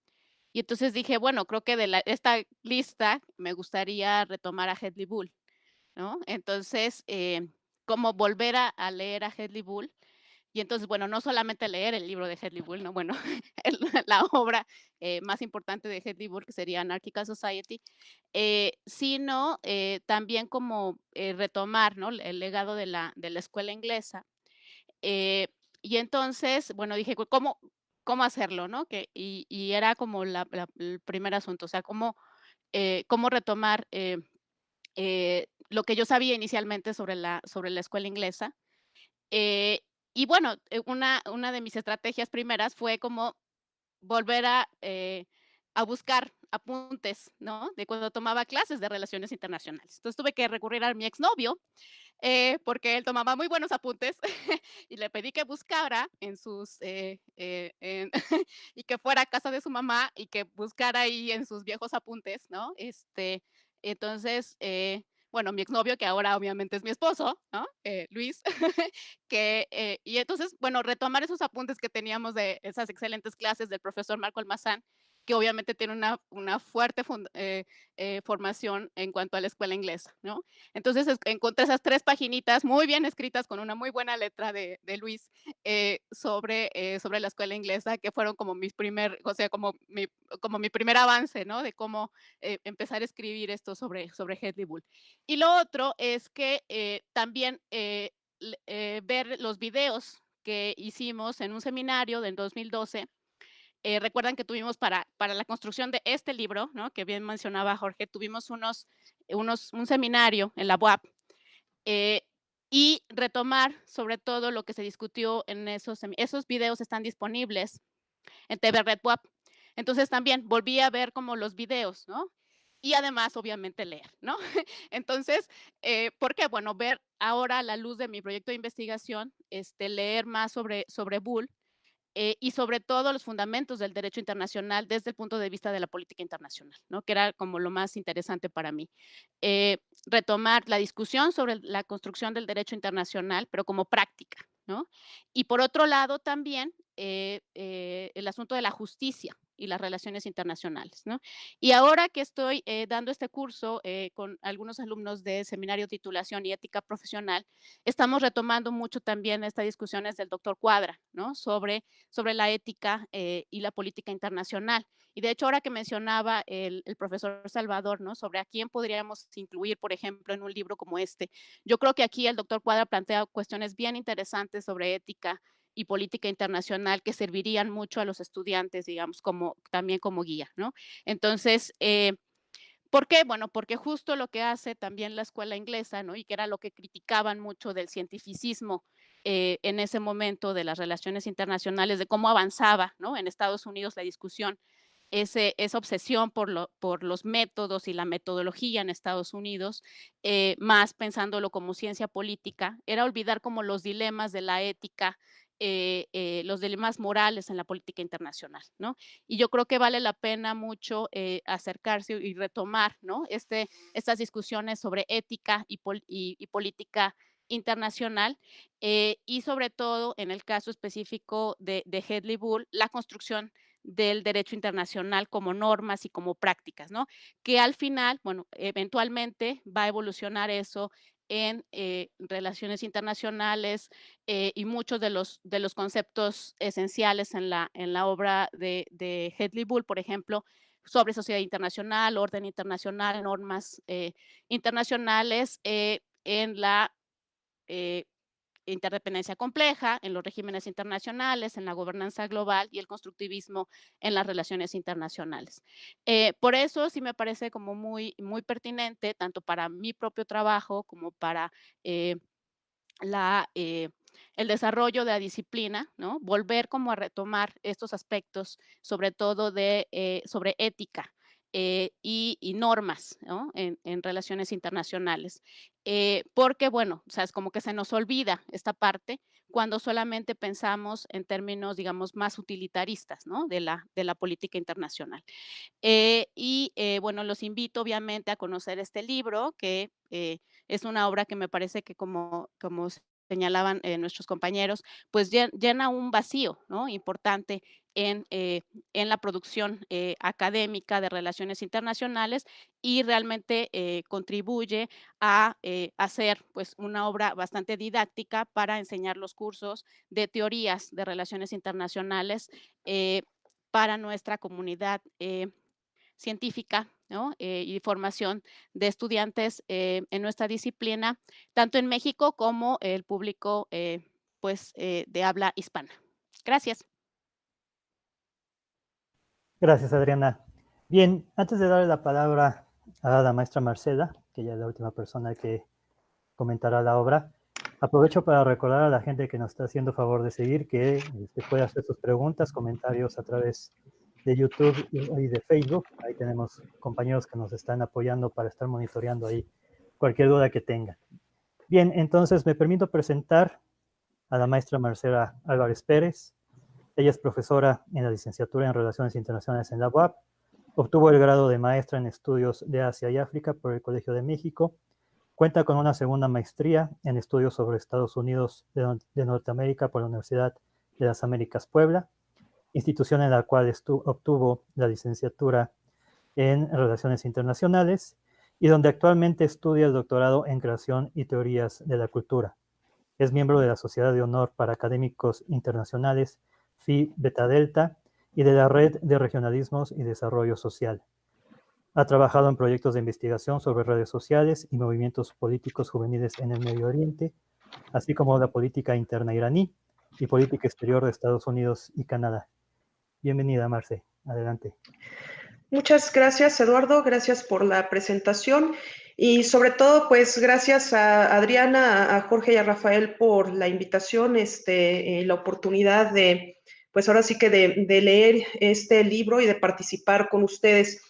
Y entonces dije, bueno, creo que de esta lista me gustaría retomar a Hedley Bull, ¿no? Entonces, como volver a leer a Hedley Bull. Y entonces, bueno, no solamente leer el libro de Hedley Bull, ¿no? Bueno, la obra más importante de Hedley Bull, que sería Anarchical Society, sino también como retomar, ¿no? El legado de la escuela inglesa. Eh, y entonces, bueno, dije, ¿cómo hacerlo, no? Y era como el primer asunto, o sea, cómo retomar lo que yo sabía inicialmente sobre la escuela inglesa. Eh, y bueno, una de mis estrategias primeras fue como volver a buscar apuntes, ¿no? De cuando tomaba clases de relaciones internacionales. Entonces tuve que recurrir a mi exnovio, porque él tomaba muy buenos apuntes y le pedí que buscara y que fuera a casa de su mamá y que buscara ahí en sus viejos apuntes, ¿no? Entonces, bueno, mi exnovio, que ahora obviamente es mi esposo, ¿no? Luis, y entonces, bueno, retomar esos apuntes que teníamos de esas excelentes clases del profesor Marco Almazán, que obviamente tiene una fuerte formación en cuanto a la escuela inglesa, ¿no? Entonces encontré esas 3 paginitas muy bien escritas con una muy buena letra de Luis sobre la escuela inglesa, que fueron como o sea, como mi primer avance, ¿no? De cómo empezar a escribir esto sobre Hedley Bull. Y lo otro es que también ver los videos que hicimos en un seminario del 2012. Recuerdan que tuvimos para la construcción de este libro, ¿no? Que bien mencionaba Jorge, tuvimos un seminario en la UAP y retomar sobre todo lo que se discutió en esos videos están disponibles en TV Red UAP. Entonces también volví a ver como los videos, ¿no? Y además, obviamente, leer, ¿no? Entonces, ¿por qué? Bueno, ver ahora a la luz de mi proyecto de investigación, leer más sobre Bull, y sobre todo los fundamentos del derecho internacional desde el punto de vista de la política internacional, ¿no? Que era como lo más interesante para mí. Retomar la discusión sobre la construcción del derecho internacional, pero como práctica, ¿no? Y por otro lado también el asunto de la justicia y las relaciones internacionales, ¿no? Y ahora que estoy dando este curso con algunos alumnos de Seminario Titulación y Ética Profesional, estamos retomando mucho también estas discusiones del doctor Cuadra, ¿no? Sobre la ética y la política internacional. Y de hecho, ahora que mencionaba el profesor Salvador, ¿no? Sobre a quién podríamos incluir, por ejemplo, en un libro como este, yo creo que aquí el doctor Cuadra plantea cuestiones bien interesantes sobre ética y política internacional que servirían mucho a los estudiantes, digamos, también como guía, ¿no? Entonces, ¿por qué? Bueno, porque justo lo que hace también la escuela inglesa, ¿no? Y que era lo que criticaban mucho del cientificismo en ese momento de las relaciones internacionales, de cómo avanzaba, ¿no? En Estados Unidos la discusión, esa obsesión por los métodos y la metodología en Estados Unidos, más pensándolo como ciencia política, era olvidar como los dilemas de la ética, los dilemas morales en la política internacional, ¿no? Y yo creo que vale la pena mucho acercarse y retomar, ¿no? Estas discusiones sobre ética y política internacional y sobre todo en el caso específico de Hedley Bull, la construcción del derecho internacional como normas y como prácticas, ¿no? Que al final, bueno, eventualmente va a evolucionar eso en relaciones internacionales y muchos de los conceptos esenciales en la obra de Hedley Bull, por ejemplo, sobre sociedad internacional, orden internacional, normas internacionales en la eh, interdependencia compleja, en los regímenes internacionales, en la gobernanza global y el constructivismo en las relaciones internacionales. Por eso sí me parece como muy, muy pertinente, tanto para mi propio trabajo como para eh, el desarrollo de la disciplina, ¿no? Volver como a retomar estos aspectos, sobre todo sobre ética y normas, ¿no? En relaciones internacionales. Porque, bueno, o sea, es como que se nos olvida esta parte cuando solamente pensamos en términos, digamos, más utilitaristas, ¿no? De la política internacional. Bueno, los invito obviamente a conocer este libro, que es una obra que me parece que como señalaban nuestros compañeros, pues llena un vacío, ¿no? Importante en la producción académica de relaciones internacionales y realmente contribuye a hacer pues una obra bastante didáctica para enseñar los cursos de teorías de relaciones internacionales para nuestra comunidad científica, ¿no? Y formación de estudiantes en nuestra disciplina, tanto en México como el público de habla hispana. Gracias. Gracias, Adriana. Bien, antes de darle la palabra a la maestra Marcela, que ya es la última persona que comentará la obra, aprovecho para recordar a la gente que nos está haciendo favor de seguir que puede hacer sus preguntas, comentarios a través de YouTube y de Facebook. Ahí tenemos compañeros que nos están apoyando para estar monitoreando ahí cualquier duda que tengan. Bien, entonces me permito presentar a la maestra Marcela Álvarez Pérez. Ella es profesora en la licenciatura en Relaciones Internacionales en la UAP. Obtuvo el grado de maestra en estudios de Asia y África por el Colegio de México. Cuenta con una segunda maestría en estudios sobre Estados Unidos de Norteamérica por la Universidad de las Américas Puebla. institución en la cual obtuvo la licenciatura en Relaciones Internacionales y donde actualmente estudia el doctorado en Creación y Teorías de la Cultura. Es miembro de la Sociedad de Honor para Académicos Internacionales, Phi Beta Delta, y de la Red de Regionalismos y Desarrollo Social. Ha trabajado en proyectos de investigación sobre redes sociales y movimientos políticos juveniles en el Medio Oriente, así como la política interna iraní y política exterior de Estados Unidos y Canadá. Bienvenida, Marce. Adelante. Muchas gracias, Eduardo. Gracias por la presentación y sobre todo, pues gracias a Adriana, a Jorge y a Rafael por la invitación, la oportunidad de, pues ahora sí que de leer este libro y de participar con ustedes.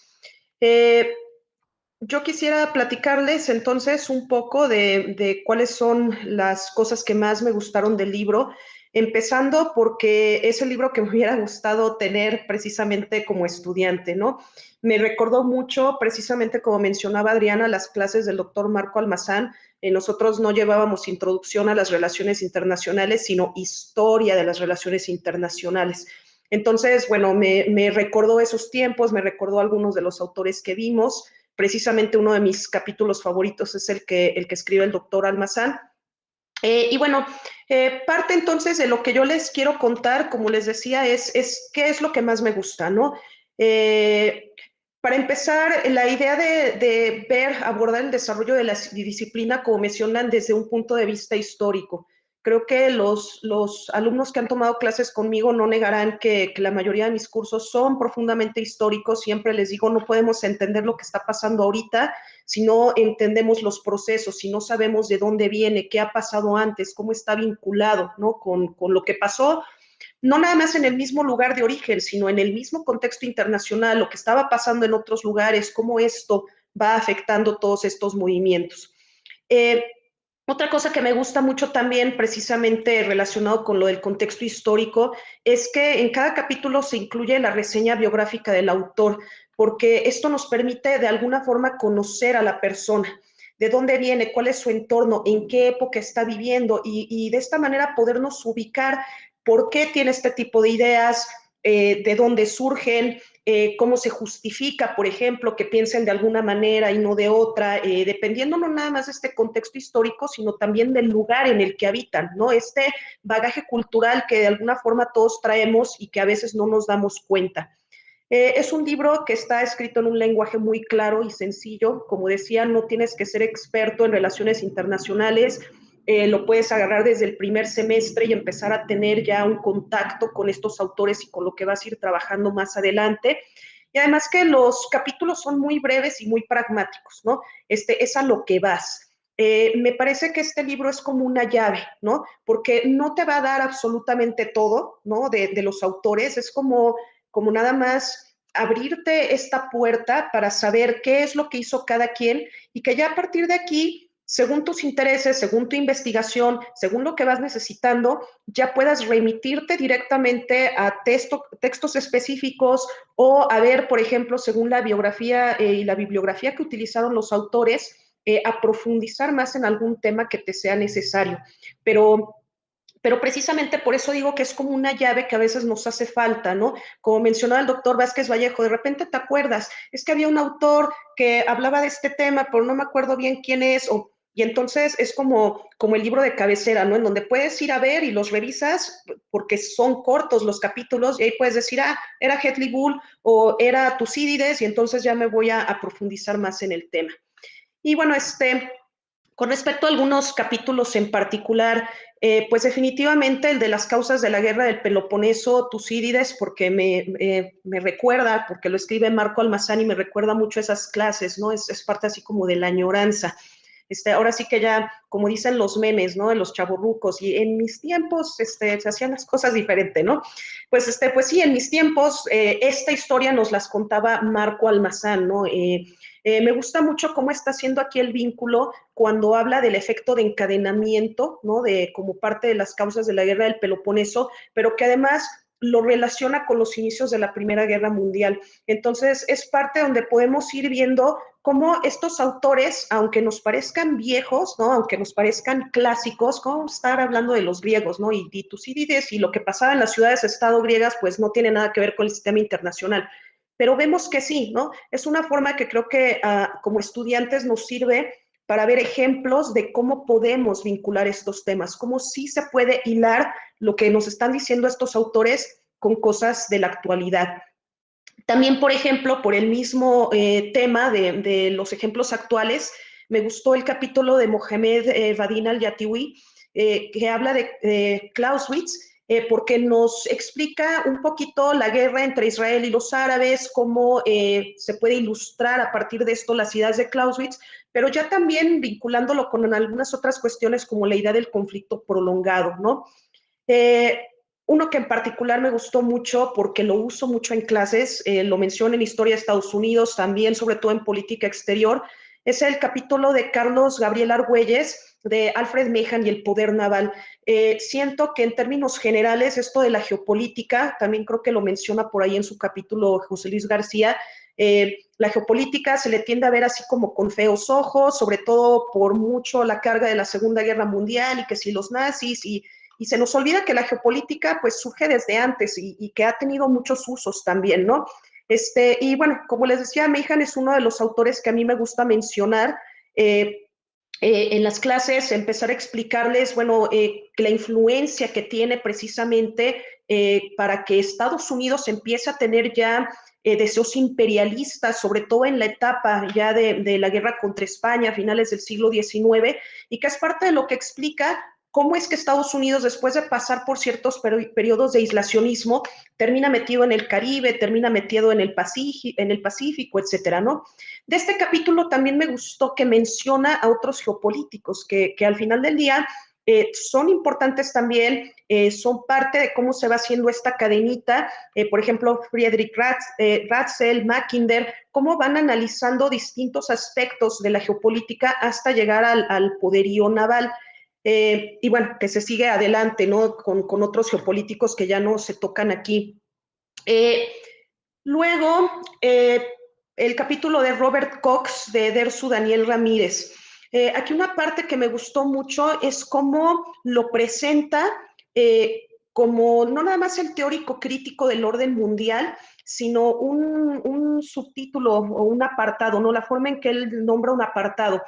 Yo quisiera platicarles entonces un poco de cuáles son las cosas que más me gustaron del libro, empezando porque es el libro que me hubiera gustado tener precisamente como estudiante, ¿no? Me recordó mucho, precisamente como mencionaba Adriana, las clases del doctor Marco Almazán. Nosotros no llevábamos introducción a las relaciones internacionales, sino historia de las relaciones internacionales. Entonces, bueno, me recordó esos tiempos, me recordó algunos de los autores que vimos. Precisamente uno de mis capítulos favoritos es el que escribe el doctor Almazán. Y bueno, parte entonces de lo que yo les quiero contar, como les decía, es qué es lo que más me gusta, ¿no? Para empezar, la idea de abordar el desarrollo de la disciplina, como mencionan, desde un punto de vista histórico. Creo que los alumnos que han tomado clases conmigo no negarán que la mayoría de mis cursos son profundamente históricos. Siempre les digo, no podemos entender lo que está pasando ahorita si no entendemos los procesos, si no sabemos de dónde viene, qué ha pasado antes, cómo está vinculado, ¿no? con lo que pasó, no nada más en el mismo lugar de origen, sino en el mismo contexto internacional, lo que estaba pasando en otros lugares, cómo esto va afectando todos estos movimientos. Otra cosa que me gusta mucho también, precisamente relacionado con lo del contexto histórico, es que en cada capítulo se incluye la reseña biográfica del autor, porque esto nos permite de alguna forma conocer a la persona, de dónde viene, cuál es su entorno, en qué época está viviendo y de esta manera podernos ubicar por qué tiene este tipo de ideas, de dónde surgen, cómo se justifica, por ejemplo, que piensen de alguna manera y no de otra, dependiendo no nada más de este contexto histórico, sino también del lugar en el que habitan, ¿no? Este bagaje cultural que de alguna forma todos traemos y que a veces no nos damos cuenta. Es un libro que está escrito en un lenguaje muy claro y sencillo. Como decía, no tienes que ser experto en relaciones internacionales. Lo puedes agarrar desde el primer semestre y empezar a tener ya un contacto con estos autores y con lo que vas a ir trabajando más adelante. Y además que los capítulos son muy breves y muy pragmáticos, ¿no? Es a lo que vas. Me parece que este libro es como una llave, ¿no? Porque no te va a dar absolutamente todo, ¿no? De los autores, es como nada más abrirte esta puerta para saber qué es lo que hizo cada quien y que ya a partir de aquí, según tus intereses, según tu investigación, según lo que vas necesitando, ya puedas remitirte directamente a textos específicos o a ver, por ejemplo, según la biografía y la bibliografía que utilizaron los autores, a profundizar más en algún tema que te sea necesario. Pero precisamente por eso digo que es como una llave que a veces nos hace falta, ¿no? Como mencionaba el doctor Vázquez Vallejo, de repente te acuerdas, es que había un autor que hablaba de este tema, pero no me acuerdo bien quién es, y entonces es como el libro de cabecera, ¿no? En donde puedes ir a ver y los revisas porque son cortos los capítulos y ahí puedes decir, era Hedley Bull o era Tucídides y entonces ya me voy a profundizar más en el tema. Y bueno, con respecto a algunos capítulos en particular, pues definitivamente el de las causas de la guerra del Peloponeso, Tucídides, porque me recuerda, porque lo escribe Marco Almazán y me recuerda mucho esas clases, ¿no? Es parte así como de la añoranza. Ahora sí que ya, como dicen los memes, ¿no? De los chavorrucos, y en mis tiempos se hacían las cosas diferente, ¿no? Pues sí, en mis tiempos esta historia nos las contaba Marco Almazán, ¿no? Me gusta mucho cómo está haciendo aquí el vínculo cuando habla del efecto de encadenamiento, ¿no? Como parte de las causas de la guerra del Peloponeso, pero que además lo relaciona con los inicios de la Primera Guerra Mundial. Entonces, es parte donde podemos ir viendo cómo estos autores, aunque nos parezcan viejos, ¿no? Aunque nos parezcan clásicos, como estar hablando de los griegos, ¿no? Y Tucídides y lo que pasaba en las ciudades-estado griegas, pues no tiene nada que ver con el sistema internacional. Pero vemos que sí, ¿no? Es una forma que creo que como estudiantes nos sirve para ver ejemplos de cómo podemos vincular estos temas, cómo sí se puede hilar lo que nos están diciendo estos autores con cosas de la actualidad. También, por ejemplo, por el mismo tema de los ejemplos actuales, me gustó el capítulo de Mohamed Vadin al-Yatiwi, que habla de Clausewitz, porque nos explica un poquito la guerra entre Israel y los árabes, cómo se puede ilustrar a partir de esto las ideas de Clausewitz, pero ya también vinculándolo con algunas otras cuestiones como la idea del conflicto prolongado, ¿no? Uno que en particular me gustó mucho porque lo uso mucho en clases, lo menciono en Historia de Estados Unidos, también sobre todo en política exterior, es el capítulo de Carlos Gabriel Argüelles, de Alfred Meehan y el poder naval. Siento que en términos generales esto de la geopolítica, también creo que lo menciona por ahí en su capítulo José Luis García, la geopolítica se le tiende a ver así como con feos ojos, sobre todo por mucho la carga de la Segunda Guerra Mundial y que si los nazis y se nos olvida que la geopolítica pues surge desde antes y que ha tenido muchos usos también, ¿no? Y bueno, como les decía, Meehan es uno de los autores que a mí me gusta mencionar. En las clases, empezar a explicarles, bueno, la influencia que tiene precisamente para que Estados Unidos empiece a tener ya deseos imperialistas, sobre todo en la etapa ya de la guerra contra España a finales del siglo XIX, y que es parte de lo que explica cómo es que Estados Unidos, después de pasar por ciertos periodos de aislacionismo, termina metido en el Caribe, termina metido en el Pacífico, etcétera, ¿no? De este capítulo también me gustó que menciona a otros geopolíticos que al final del día son importantes también, son parte de cómo se va haciendo esta cadenita, por ejemplo, Friedrich Ratzel, Mackinder, cómo van analizando distintos aspectos de la geopolítica hasta llegar al poderío naval. Y bueno, que se sigue adelante, ¿no? Con otros geopolíticos que ya no se tocan aquí. Luego, el capítulo de Robert Cox de Dersu Daniel Ramírez. Aquí una parte que me gustó mucho es cómo lo presenta como no nada más el teórico crítico del orden mundial, sino un subtítulo o un apartado, ¿no? La forma en que él nombra un apartado.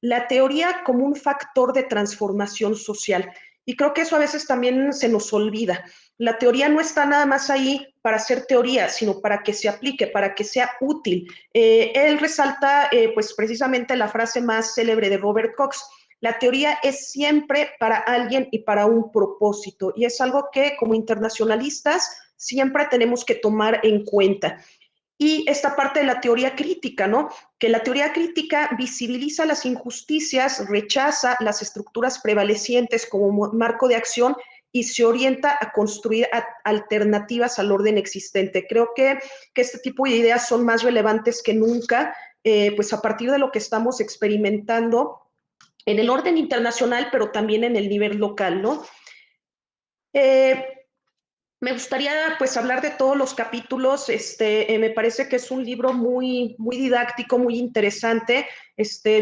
La teoría como un factor de transformación social. Y creo que eso a veces también se nos olvida. La teoría no está nada más ahí para ser teoría, sino para que se aplique, para que sea útil. Él resalta pues precisamente la frase más célebre de Robert Cox: la teoría es siempre para alguien y para un propósito, y es algo que como internacionalistas siempre tenemos que tomar en cuenta. Y esta parte de la teoría crítica, ¿no? Que la teoría crítica visibiliza las injusticias, rechaza las estructuras prevalecientes como marco de acción y se orienta a construir alternativas al orden existente. Creo que este tipo de ideas son más relevantes que nunca, pues a partir de lo que estamos experimentando en el orden internacional, pero también en el nivel local, ¿no? Me gustaría pues hablar de todos los capítulos. Me parece que es un libro muy, muy didáctico, muy interesante.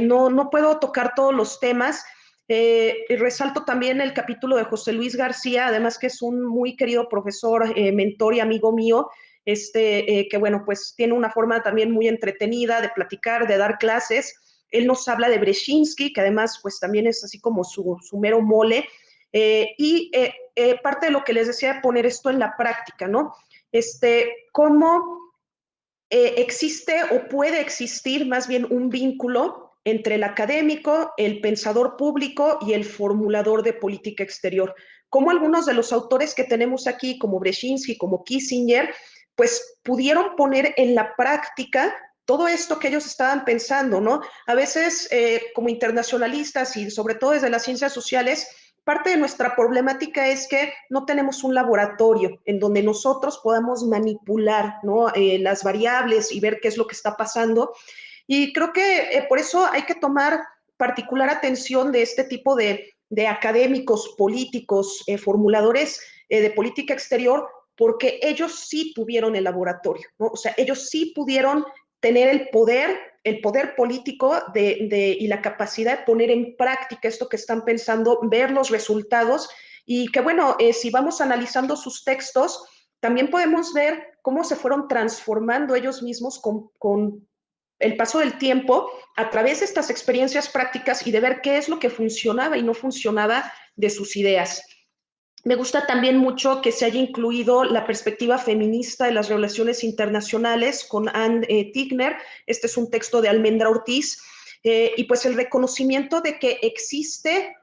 No puedo tocar todos los temas. Resalto también el capítulo de José Luis García, además que es un muy querido profesor, mentor y amigo mío, que bueno, pues tiene una forma también muy entretenida de platicar, de dar clases. Él nos habla de Brzezinski, que además pues también es así como su mero mole. Parte de lo que les decía, poner esto en la práctica, ¿no? Cómo existe o puede existir más bien un vínculo entre el académico, el pensador público y el formulador de política exterior. Cómo algunos de los autores que tenemos aquí, como Brzezinski, como Kissinger, pues pudieron poner en la práctica todo esto que ellos estaban pensando, ¿no? A veces, como internacionalistas y sobre todo desde las ciencias sociales, parte de nuestra problemática es que no tenemos un laboratorio en donde nosotros podamos manipular, ¿no? Las variables y ver qué es lo que está pasando. Y creo que por eso hay que tomar particular atención de este tipo de académicos, políticos, formuladores de política exterior, porque ellos sí tuvieron el laboratorio, ¿no? O sea, ellos sí pudieron tener el poder político y la capacidad de poner en práctica esto que están pensando, ver los resultados y que, bueno, si vamos analizando sus textos, también podemos ver cómo se fueron transformando ellos mismos con el paso del tiempo a través de estas experiencias prácticas y de ver qué es lo que funcionaba y no funcionaba de sus ideas. Me gusta también mucho que se haya incluido la perspectiva feminista de las relaciones internacionales con Anne Tigner. Este es un texto de Almendra Ortiz. Y pues el reconocimiento de que existe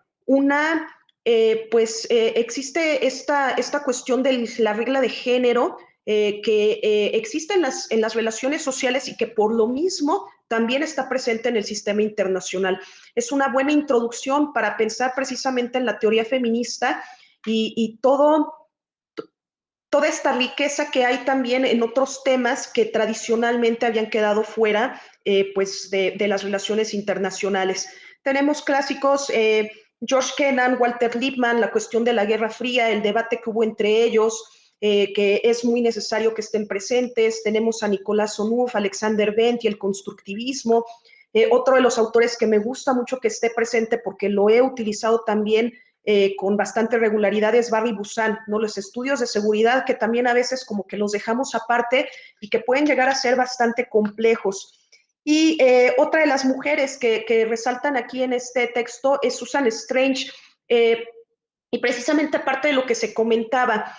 existe esta cuestión de la regla de género que existe en las relaciones sociales y que por lo mismo también está presente en el sistema internacional. Es una buena introducción para pensar precisamente en la teoría feminista y toda esta riqueza que hay también en otros temas que tradicionalmente habían quedado fuera pues de las relaciones internacionales. Tenemos clásicos, George Kennan, Walter Lippmann, la cuestión de la Guerra Fría, el debate que hubo entre ellos, que es muy necesario que estén presentes. Tenemos a Nicolás Onuf, Alexander Bent y el constructivismo. Otro de los autores que me gusta mucho que esté presente porque lo he utilizado también con bastante regularidad es Barry Busan, ¿no? Los estudios de seguridad que también a veces como que los dejamos aparte y que pueden llegar a ser bastante complejos. Y otra de las mujeres que resaltan aquí en este texto es Susan Strange, y precisamente aparte de lo que se comentaba,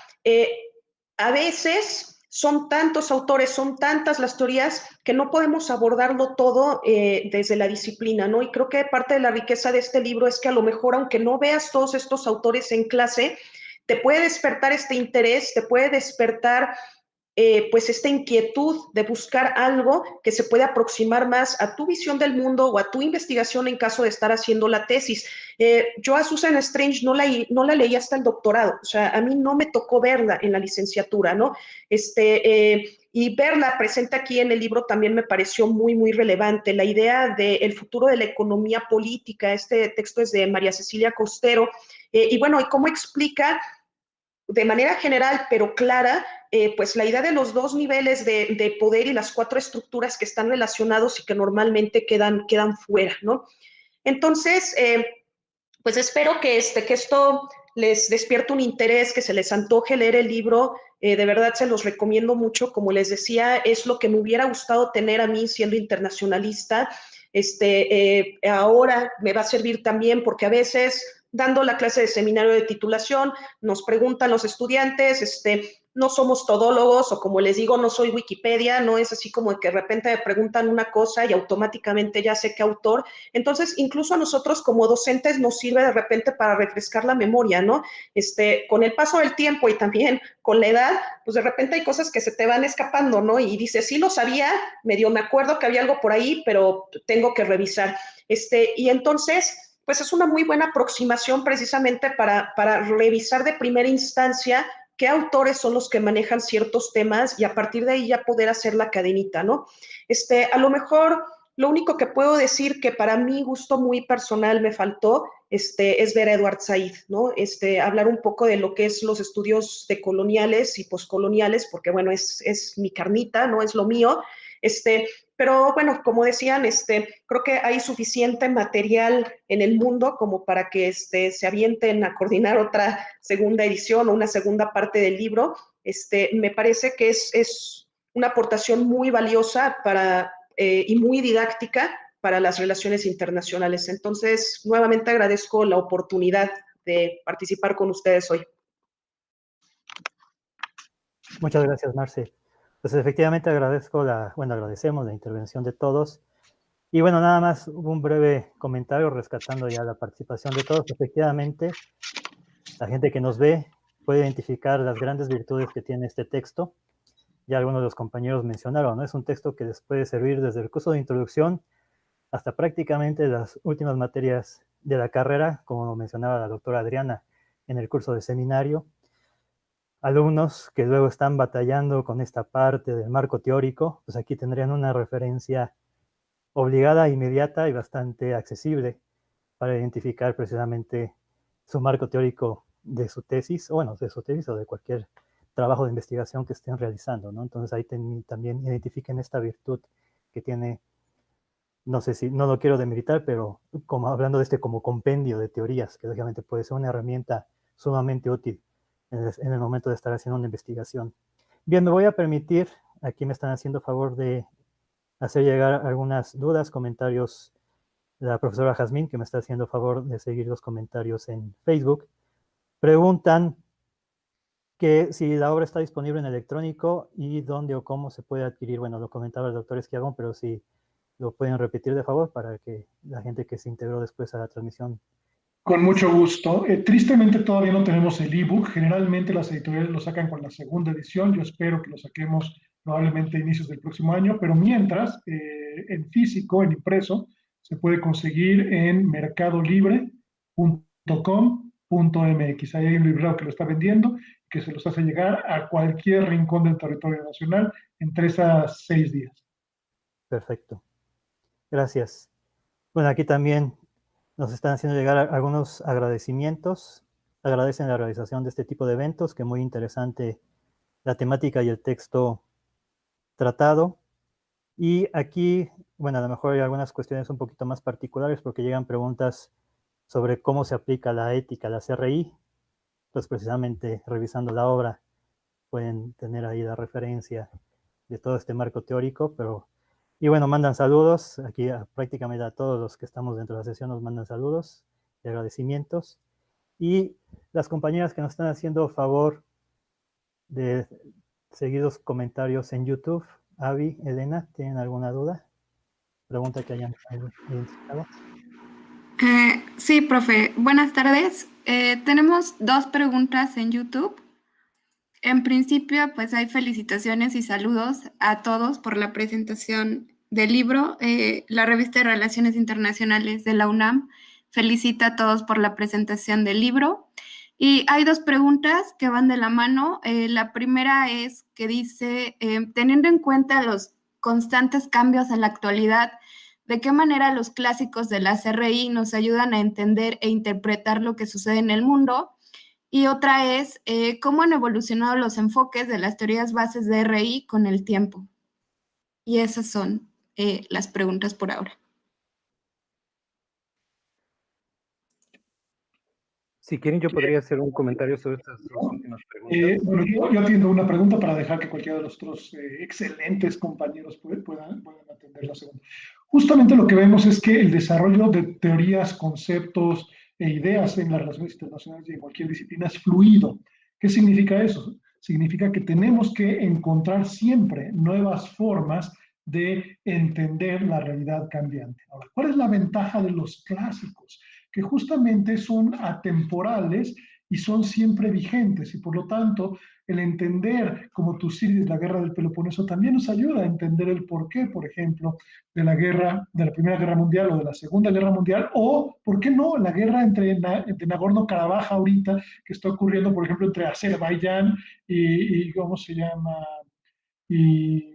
a veces son tantos autores, son tantas las teorías que no podemos abordarlo todo desde la disciplina, ¿no? Y creo que parte de la riqueza de este libro es que a lo mejor, aunque no veas todos estos autores en clase, te puede despertar este interés, te puede despertar pues esta inquietud de buscar algo que se puede aproximar más a tu visión del mundo o a tu investigación en caso de estar haciendo la tesis. Yo a Susan Strange no la leí hasta el doctorado, o sea, a mí no me tocó verla en la licenciatura, ¿no? Y verla presente aquí en el libro también me pareció muy, muy relevante. La idea del futuro de la economía política, este texto es de María Cecilia Costero, y bueno, y cómo explica de manera general, pero clara, pues la idea de los dos niveles de poder y las cuatro estructuras que están relacionados y que normalmente quedan fuera, ¿no? Entonces, pues espero que esto les despierte un interés, que se les antoje leer el libro. De verdad se los recomiendo mucho. Como les decía, es lo que me hubiera gustado tener a mí siendo internacionalista. Ahora me va a servir también porque a veces dando la clase de seminario de titulación nos preguntan los estudiantes, no somos todólogos o como les digo, no soy Wikipedia, no es así como que de repente me preguntan una cosa y automáticamente ya sé qué autor. Entonces, incluso a nosotros como docentes nos sirve de repente para refrescar la memoria, ¿no? Con el paso del tiempo y también con la edad, pues de repente hay cosas que se te van escapando, ¿no? Y dices, sí lo sabía, medio me acuerdo que había algo por ahí, pero tengo que revisar. Y entonces, pues es una muy buena aproximación precisamente para revisar de primera instancia qué autores son los que manejan ciertos temas y a partir de ahí ya poder hacer la cadenita, ¿no? A lo mejor lo único que puedo decir que para mi gusto muy personal me faltó es ver a Edward Said, ¿no? Hablar un poco de lo que es los estudios decoloniales y poscoloniales, porque bueno, es mi carnita, no es lo mío, pero bueno, como decían, creo que hay suficiente material en el mundo como para que se avienten a coordinar otra segunda edición o una segunda parte del libro. Me parece que es una aportación muy valiosa y muy didáctica para las relaciones internacionales. Entonces, nuevamente agradezco la oportunidad de participar con ustedes hoy. Muchas gracias, Marce. Pues efectivamente agradecemos la intervención de todos. Y bueno, nada más un breve comentario rescatando ya la participación de todos. Efectivamente, la gente que nos ve puede identificar las grandes virtudes que tiene este texto. Ya algunos de los compañeros mencionaron, ¿no? Es un texto que les puede servir desde el curso de introducción hasta prácticamente las últimas materias de la carrera, como mencionaba la doctora Adriana en el curso de seminario. Alumnos que luego están batallando con esta parte del marco teórico, pues aquí tendrían una referencia obligada, inmediata y bastante accesible para identificar precisamente su marco teórico de su tesis, o bueno, de su tesis o de cualquier trabajo de investigación que estén realizando, ¿no? Entonces ahí también identifiquen esta virtud que tiene, no sé si, no lo quiero demeritar, pero como hablando de como compendio de teorías, que lógicamente puede ser una herramienta sumamente útil en el momento de estar haciendo una investigación. Bien, me voy a permitir, aquí me están haciendo favor de hacer llegar algunas dudas, comentarios, la profesora Jazmín, que me está haciendo favor de seguir los comentarios en Facebook. Preguntan que si la obra está disponible en electrónico y dónde o cómo se puede adquirir. Bueno, lo comentaba el doctor Esquiagón, pero si lo pueden repetir de favor para que la gente que se integró después a la transmisión. Con mucho gusto. Tristemente todavía no tenemos el ebook. Generalmente las editoriales lo sacan con la segunda edición. Yo espero que lo saquemos probablemente a inicios del próximo año, pero mientras, en físico, en impreso, se puede conseguir en mercadolibre.com.mx. Ahí hay un librero que lo está vendiendo, que se los hace llegar a cualquier rincón del territorio nacional en 3 a 6 días. Perfecto. Gracias. Bueno, aquí también nos están haciendo llegar algunos agradecimientos. Agradecen la realización de este tipo de eventos, que muy interesante la temática y el texto tratado. Y aquí, bueno, a lo mejor hay algunas cuestiones un poquito más particulares porque llegan preguntas sobre cómo se aplica la ética a la CRI. Pues precisamente revisando la obra pueden tener ahí la referencia de todo este marco teórico, pero... Y bueno, mandan saludos, aquí prácticamente a todos los que estamos dentro de la sesión nos mandan saludos y agradecimientos. Y las compañeras que nos están haciendo favor de seguir los comentarios en YouTube, Avi, Elena, ¿tienen alguna duda? Pregunta que hayan identificado. Sí, profe. Buenas tardes. Tenemos 2 preguntas en YouTube. En principio, pues hay felicitaciones y saludos a todos por la presentación del libro. La Revista de Relaciones Internacionales de la UNAM felicita a todos por la presentación del libro. Y hay 2 preguntas que van de la mano. La primera es que dice, teniendo en cuenta los constantes cambios en la actualidad, ¿de qué manera los clásicos de la CRI nos ayudan a entender e interpretar lo que sucede en el mundo? Y otra es, ¿cómo han evolucionado los enfoques de las teorías bases de RI con el tiempo? Y esas son las preguntas por ahora. Si quieren, yo podría hacer un comentario sobre estas 2 últimas preguntas. Bueno, yo atiendo una pregunta para dejar que cualquiera de los otros excelentes compañeros puedan atender la segunda. Justamente lo que vemos es que el desarrollo de teorías, conceptos e ideas en las relaciones internacionales y en cualquier disciplina es fluido. ¿Qué significa eso? Significa que tenemos que encontrar siempre nuevas formas de entender la realidad cambiante. Ahora, ¿cuál es la ventaja de los clásicos? Que justamente son atemporales y son siempre vigentes, y por lo tanto el entender, como Tucídides, la guerra del Peloponeso, también nos ayuda a entender el porqué, por ejemplo, de la Primera Guerra Mundial o de la Segunda Guerra Mundial, o, ¿por qué no?, la guerra entre Nagorno-Karabaj ahorita, que está ocurriendo, por ejemplo, entre Azerbaiyán y ¿cómo se llama? Y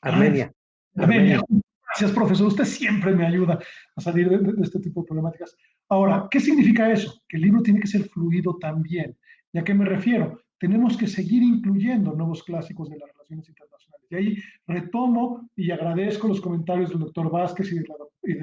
Armenia. Armenia. Gracias, profesor. Usted siempre me ayuda a salir de este tipo de problemáticas. Ahora, ¿qué significa eso? Que el libro tiene que ser fluido también. ¿Y a qué me refiero? Tenemos que seguir incluyendo nuevos clásicos de las relaciones internacionales. Y ahí retomo y agradezco los comentarios del doctor Vázquez y de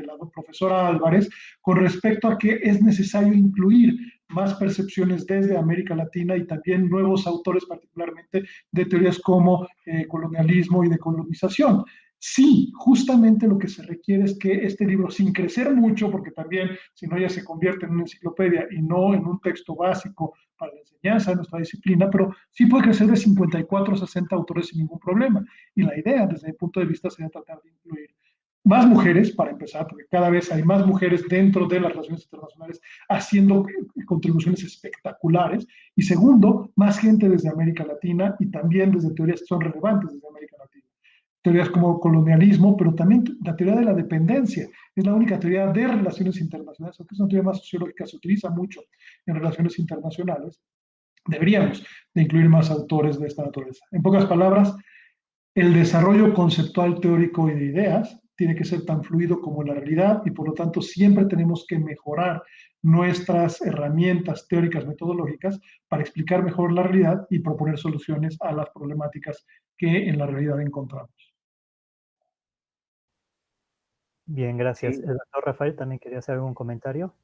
la profesora Álvarez con respecto a que es necesario incluir más percepciones desde América Latina y también nuevos autores, particularmente de teorías como colonialismo y decolonización. Sí, justamente lo que se requiere es que este libro, sin crecer mucho, porque también si no ya se convierte en una enciclopedia y no en un texto básico para la enseñanza de nuestra disciplina, pero sí puede crecer de 54 a 60 autores sin ningún problema. Y la idea, desde mi punto de vista, sería tratar de incluir más mujeres, para empezar, porque cada vez hay más mujeres dentro de las relaciones internacionales haciendo contribuciones espectaculares. Y segundo, más gente desde América Latina y también desde teorías que son relevantes desde América Latina. Teorías como colonialismo, pero también la teoría de la dependencia. Es la única teoría de relaciones internacionales, aunque es una teoría más sociológica, se utiliza mucho en relaciones internacionales. Deberíamos de incluir más autores de esta naturaleza. En pocas palabras, el desarrollo conceptual, teórico y de ideas tiene que ser tan fluido como la realidad y por lo tanto siempre tenemos que mejorar nuestras herramientas teóricas, metodológicas para explicar mejor la realidad y proponer soluciones a las problemáticas que en la realidad encontramos. Bien, gracias. Sí, El doctor Rafael también quería hacer algún comentario.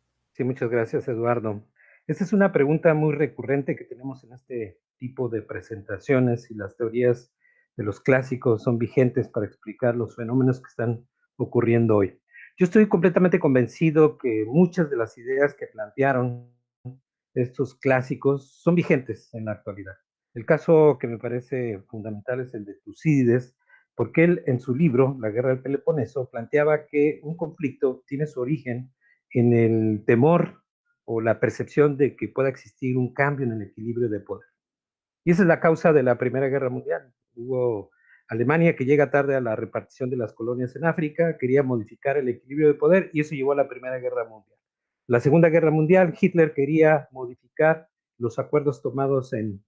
sí, muchas gracias, Eduardo. Esta es una pregunta muy recurrente que tenemos en este tipo de presentaciones, si las teorías de los clásicos son vigentes para explicar los fenómenos que están ocurriendo hoy. Yo estoy completamente convencido que muchas de las ideas que plantearon estos clásicos son vigentes en la actualidad. El caso que me parece fundamental es el de Tucídides, porque él en su libro, La Guerra del Peloponeso, planteaba que un conflicto tiene su origen en el temor o la percepción de que pueda existir un cambio en el equilibrio de poder. Y esa es la causa de la Primera Guerra Mundial. Hubo Alemania que llega tarde a la repartición de las colonias en África, quería modificar el equilibrio de poder y eso llevó a la Primera Guerra Mundial. La Segunda Guerra Mundial, Hitler quería modificar los acuerdos tomados en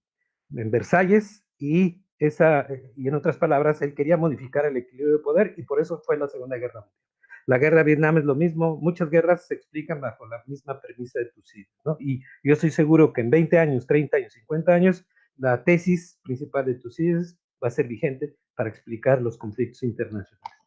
Versalles y en otras palabras, él quería modificar el equilibrio de poder y por eso fue la Segunda Guerra Mundial. La guerra de Vietnam es lo mismo, muchas guerras se explican bajo la misma premisa de Tucídides, ¿no? Y yo estoy seguro que en 20 años, 30 años, 50 años, la tesis principal de Tucídides va a ser vigente para explicar los conflictos internacionales.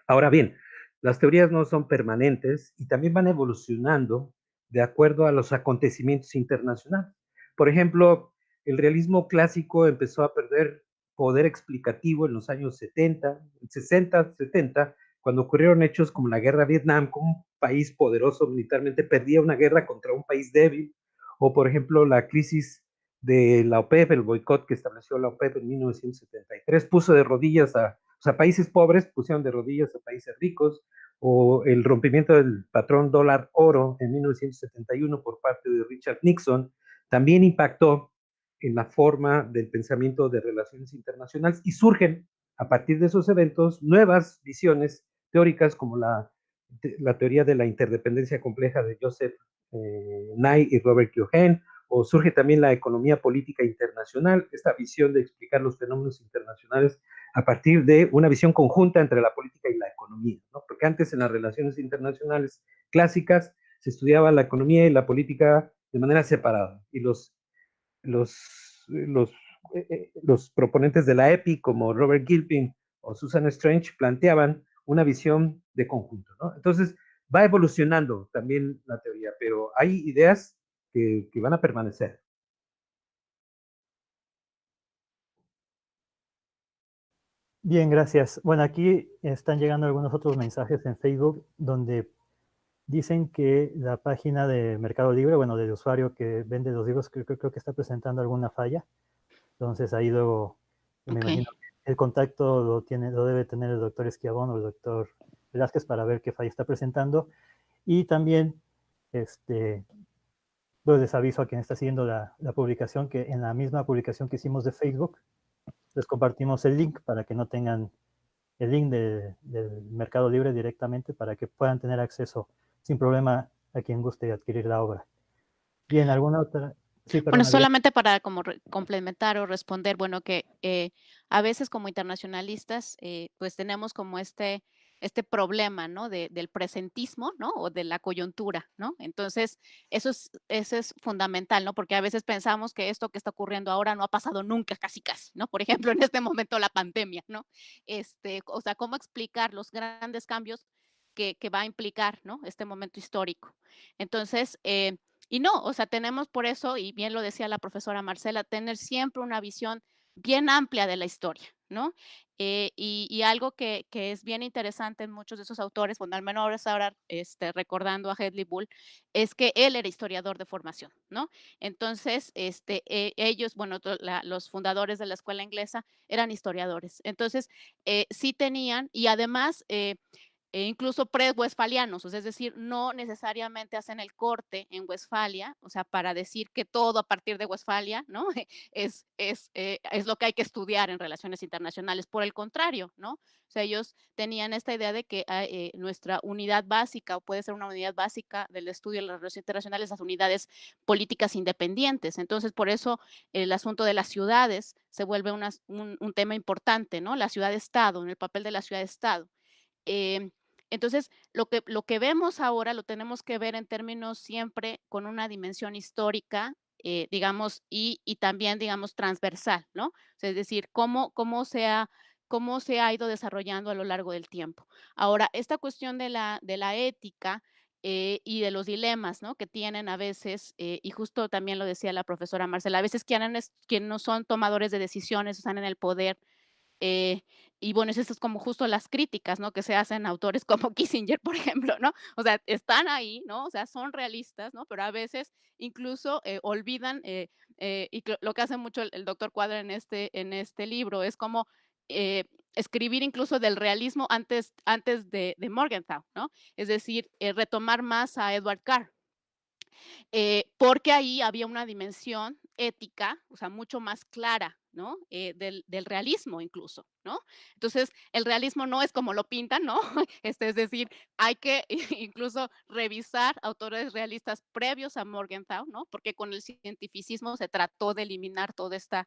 Ahora bien, las teorías no son permanentes y también van evolucionando de acuerdo a los acontecimientos internacionales. Por ejemplo, el realismo clásico empezó a perder poder explicativo en los años 70, 60, 70, cuando ocurrieron hechos como la guerra de Vietnam, como un país poderoso militarmente perdía una guerra contra un país débil, o por ejemplo la crisis de la OPEP, el boicot que estableció la OPEP en 1973, puso de rodillas o sea, países pobres pusieron de rodillas a países ricos, o el rompimiento del patrón dólar-oro en 1971 por parte de Richard Nixon, también impactó en la forma del pensamiento de relaciones internacionales y surgen a partir de esos eventos nuevas visiones teóricas como la teoría de la interdependencia compleja de Joseph Nye y Robert Keohane, o surge también la economía política internacional, esta visión de explicar los fenómenos internacionales a partir de una visión conjunta entre la política y la economía, ¿no? Porque antes en las relaciones internacionales clásicas se estudiaba la economía y la política de manera separada y los proponentes de la EPI como Robert Gilpin o Susan Strange planteaban una visión de conjunto, ¿no? Entonces va evolucionando también la teoría, pero hay ideas que van a permanecer. Bien, gracias. Bueno, aquí están llegando algunos otros mensajes en Facebook donde dicen que la página de Mercado Libre, bueno, del usuario que vende los libros, creo que está presentando alguna falla. Entonces ahí luego me imagino que el contacto lo debe tener el doctor Esquiabón o el doctor Velázquez para ver qué falla está presentando. Y también pues les aviso a quien está siguiendo la publicación que en la misma publicación que hicimos de Facebook les compartimos el link para que no tengan el link del Mercado Libre directamente para que puedan tener acceso sin problema a quien guste adquirir la obra. Bien, ¿alguna otra? Sí, perdón. Bueno, solamente para como complementar o responder, bueno, que a veces como internacionalistas, pues tenemos como este problema, ¿no? Del presentismo, ¿no? O de la coyuntura, ¿no? Entonces, eso es fundamental, ¿no? Porque a veces pensamos que esto que está ocurriendo ahora no ha pasado nunca, casi casi, ¿no? Por ejemplo, en este momento la pandemia, ¿no? O sea, cómo explicar los grandes cambios que va a implicar, ¿no? Este momento histórico. Entonces, y no, o sea, tenemos por eso, y bien lo decía la profesora Marcela, tener siempre una visión bien amplia de la historia, ¿no? Y algo que es bien interesante en muchos de esos autores, bueno, al menos ahora recordando a Hedley Bull, es que él era historiador de formación, ¿no? Entonces, ellos, bueno, los fundadores de la escuela inglesa eran historiadores. Entonces, sí tenían, y además, incluso pre-westfalianos, o sea, es decir, no necesariamente hacen el corte en Westfalia, o sea, para decir que todo a partir de Westfalia, ¿no? Es lo que hay que estudiar en relaciones internacionales. Por el contrario, ¿no? O sea, ellos tenían esta idea de que nuestra unidad básica, o puede ser una unidad básica del estudio de las relaciones internacionales, las unidades políticas independientes. Entonces, por eso el asunto de las ciudades se vuelve un tema importante, ¿no? La ciudad-estado, en el papel de la ciudad-estado. Entonces, lo que vemos ahora lo tenemos que ver en términos siempre con una dimensión histórica, digamos, y también, digamos, transversal, ¿no? O sea, es decir, cómo se ha ido desarrollando a lo largo del tiempo. Ahora, esta cuestión de la ética y de los dilemas, ¿no? Que tienen a veces, y justo también lo decía la profesora Marcela, a veces quienes no son tomadores de decisiones, están en el poder, eh, y bueno, eso es como justo las críticas, ¿no? Que se hacen a autores como Kissinger, por ejemplo, ¿no? O sea, están ahí, ¿no? O sea, son realistas, ¿no? Pero a veces incluso olvidan, y lo que hace mucho el doctor Cuadra en este libro es como escribir incluso del realismo antes de Morgenthau, ¿no? Es decir, retomar más a Edward Carr, porque ahí había una dimensión ética, o sea, mucho más clara, ¿no? Del realismo incluso, ¿no? Entonces, el realismo no es como lo pintan, ¿no? Es decir, hay que incluso revisar autores realistas previos a Morgenthau, ¿no? Porque con el cientificismo se trató de eliminar toda esta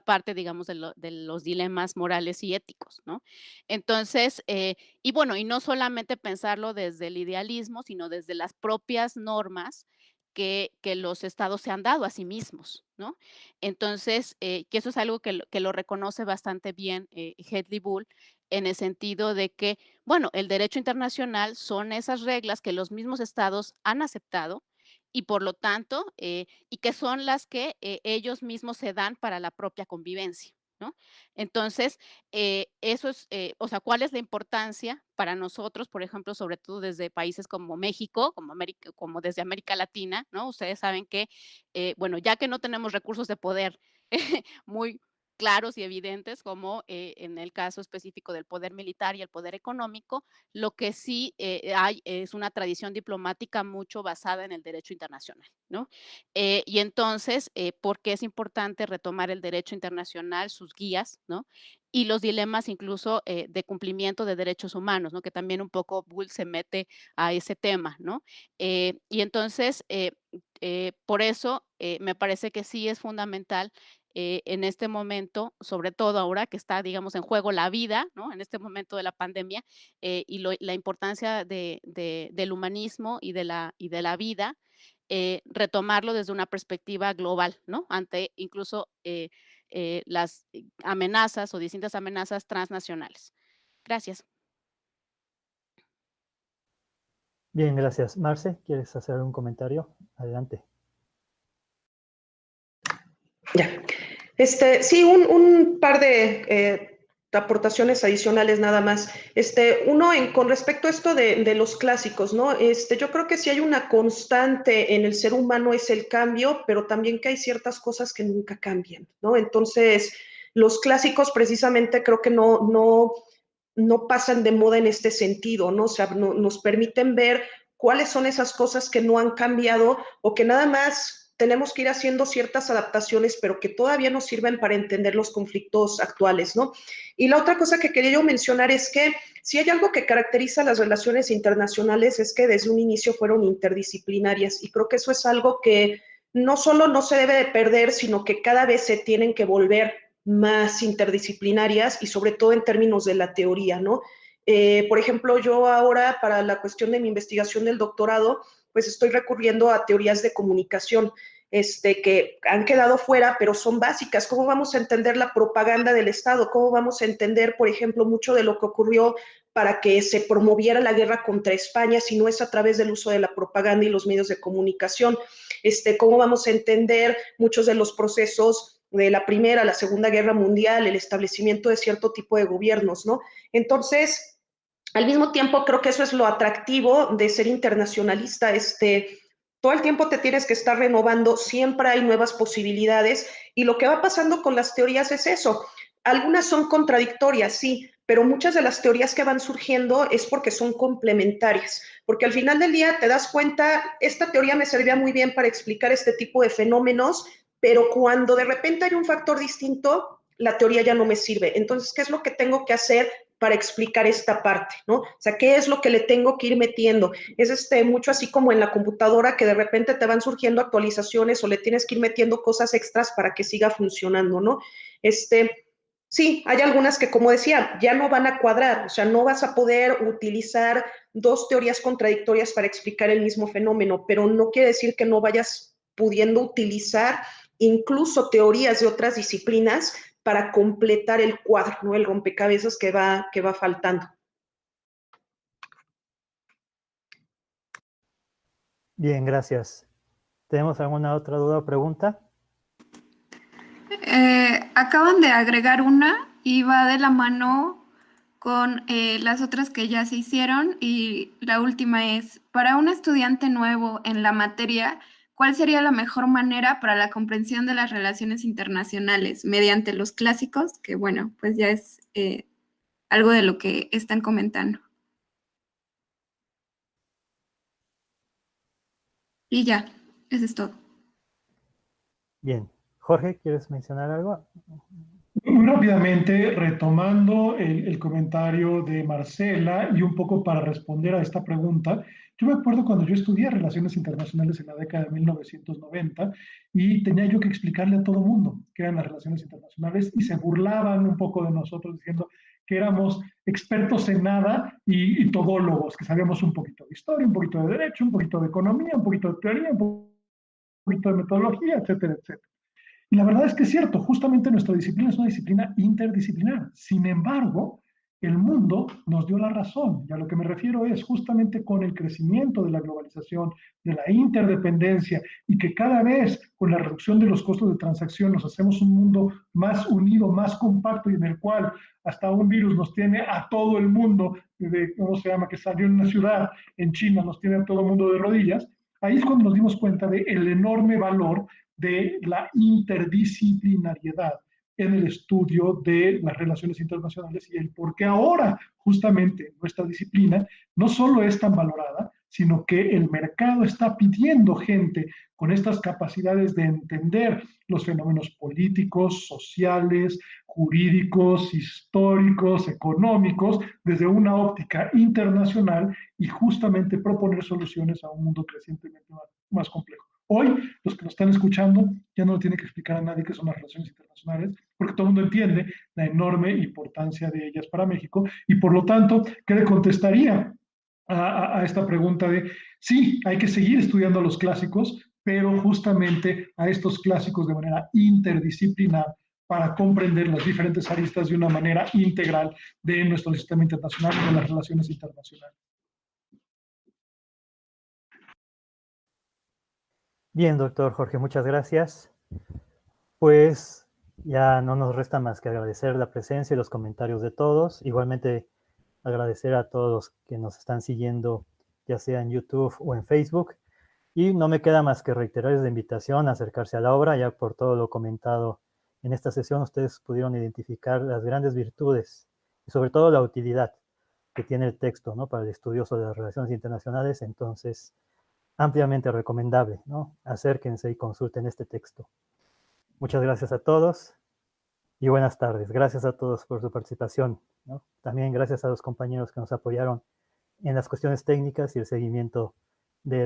parte, digamos, de los dilemas morales y éticos, ¿no? Entonces, y bueno, y no solamente pensarlo desde el idealismo, sino desde las propias normas que los estados se han dado a sí mismos, ¿no? Entonces, que eso es algo que lo reconoce bastante bien Hedley Bull, en el sentido de que, bueno, el derecho internacional son esas reglas que los mismos estados han aceptado y por lo tanto, y que son las que ellos mismos se dan para la propia convivencia, ¿no? Entonces, eso es, o sea, ¿cuál es la importancia para nosotros, por ejemplo, sobre todo desde países como México, como desde América Latina, ¿no? Ustedes saben que, bueno, ya que no tenemos recursos de poder muy claros y evidentes, como en el caso específico del poder militar y el poder económico, lo que sí hay es una tradición diplomática mucho basada en el derecho internacional, ¿no? Y entonces, ¿por qué es importante retomar el derecho internacional, sus guías, ¿no? Y los dilemas incluso de cumplimiento de derechos humanos, ¿no? Que también un poco Bull se mete a ese tema, ¿no? Y entonces, por eso me parece que sí es fundamental en este momento, sobre todo ahora que está, digamos, en juego la vida, ¿no? En este momento de la pandemia, la importancia del humanismo y de la vida, retomarlo desde una perspectiva global, ¿no? Ante incluso las amenazas o distintas amenazas transnacionales. Gracias. Bien, gracias. Marce, ¿quieres hacer un comentario? Adelante. Ya. Sí, un par de aportaciones adicionales nada más. Uno, con respecto a esto de los clásicos, ¿no? Yo creo que sí hay una constante en el ser humano es el cambio, pero también que hay ciertas cosas que nunca cambian, ¿no? Entonces, los clásicos precisamente creo que no pasan de moda en este sentido, ¿no? O sea, nos permiten ver cuáles son esas cosas que no han cambiado o que nada más tenemos que ir haciendo ciertas adaptaciones, pero que todavía nos sirven para entender los conflictos actuales, ¿no? Y la otra cosa que quería yo mencionar es que si hay algo que caracteriza las relaciones internacionales es que desde un inicio fueron interdisciplinarias y creo que eso es algo que no solo no se debe de perder, sino que cada vez se tienen que volver más interdisciplinarias y sobre todo en términos de la teoría, ¿no? Por ejemplo, yo ahora para la cuestión de mi investigación del doctorado, pues estoy recurriendo a teorías de comunicación, que han quedado fuera, pero son básicas. ¿Cómo vamos a entender la propaganda del Estado? ¿Cómo vamos a entender, por ejemplo, mucho de lo que ocurrió para que se promoviera la guerra contra España, si no es a través del uso de la propaganda y los medios de comunicación? ¿Cómo vamos a entender muchos de los procesos de la Primera, la Segunda Guerra Mundial, el establecimiento de cierto tipo de gobiernos, ¿no? Entonces, al mismo tiempo, creo que eso es lo atractivo de ser internacionalista, todo el tiempo te tienes que estar renovando, siempre hay nuevas posibilidades y lo que va pasando con las teorías es eso. Algunas son contradictorias, sí, pero muchas de las teorías que van surgiendo es porque son complementarias, porque al final del día te das cuenta, esta teoría me servía muy bien para explicar este tipo de fenómenos, pero cuando de repente hay un factor distinto, la teoría ya no me sirve. Entonces, ¿qué es lo que tengo que hacer para explicar esta parte, ¿no? O sea, ¿qué es lo que le tengo que ir metiendo? Es mucho así como en la computadora que de repente te van surgiendo actualizaciones o le tienes que ir metiendo cosas extras para que siga funcionando, ¿no? Sí, hay algunas que, como decía, ya no van a cuadrar, o sea, no vas a poder utilizar dos teorías contradictorias para explicar el mismo fenómeno, pero no quiere decir que no vayas pudiendo utilizar incluso teorías de otras disciplinas para completar el cuadro, ¿no? El rompecabezas que va faltando. Bien, gracias. ¿Tenemos alguna otra duda o pregunta? Acaban de agregar una y va de la mano con las otras que ya se hicieron, y la última es, para un estudiante nuevo en la materia, ¿cuál sería la mejor manera para la comprensión de las relaciones internacionales mediante los clásicos? Que bueno, pues ya es algo de lo que están comentando. Y ya, eso es todo. Bien. Jorge, ¿quieres mencionar algo? Muy rápidamente, retomando el comentario de Marcela y un poco para responder a esta pregunta, yo me acuerdo cuando yo estudié Relaciones Internacionales en la década de 1990 y tenía yo que explicarle a todo mundo qué eran las relaciones internacionales y se burlaban un poco de nosotros diciendo que éramos expertos en nada y todólogos, que sabíamos un poquito de historia, un poquito de derecho, un poquito de economía, un poquito de teoría, un poquito de metodología, etcétera, etcétera. Y la verdad es que es cierto, justamente nuestra disciplina es una disciplina interdisciplinar. Sin embargo, el mundo nos dio la razón. Y a lo que me refiero es justamente con el crecimiento de la globalización, de la interdependencia, y que cada vez con la reducción de los costos de transacción nos hacemos un mundo más unido, más compacto, y en el cual hasta un virus nos tiene a todo el mundo, de, ¿cómo se llama?, que salió en una ciudad en China, nos tiene a todo el mundo de rodillas. Ahí es cuando nos dimos cuenta del enorme valor de la interdisciplinariedad en el estudio de las relaciones internacionales y el por qué ahora justamente nuestra disciplina no solo es tan valorada, sino que el mercado está pidiendo gente con estas capacidades de entender los fenómenos políticos, sociales, jurídicos, históricos, económicos, desde una óptica internacional y justamente proponer soluciones a un mundo crecientemente más complejo. Hoy, los que nos están escuchando ya no lo tiene que explicar a nadie qué son las relaciones internacionales, porque todo el mundo entiende la enorme importancia de ellas para México, y por lo tanto, ¿qué le contestaría a esta pregunta de, sí, hay que seguir estudiando los clásicos, pero justamente a estos clásicos de manera interdisciplinar para comprender las diferentes aristas de una manera integral de nuestro sistema internacional y de las relaciones internacionales? Bien, doctor Jorge, muchas gracias. Pues ya no nos resta más que agradecer la presencia y los comentarios de todos. Igualmente agradecer a todos los que nos están siguiendo, ya sea en YouTube o en Facebook. Y no me queda más que reiterarles la invitación a acercarse a la obra. Ya por todo lo comentado en esta sesión, ustedes pudieron identificar las grandes virtudes y sobre todo la utilidad que tiene el texto, ¿no?, para el estudioso de las relaciones internacionales. Entonces, ampliamente recomendable, ¿no? Acérquense y consulten este texto. Muchas gracias a todos y buenas tardes. Gracias a todos por su participación, ¿no? También gracias a los compañeros que nos apoyaron en las cuestiones técnicas y el seguimiento de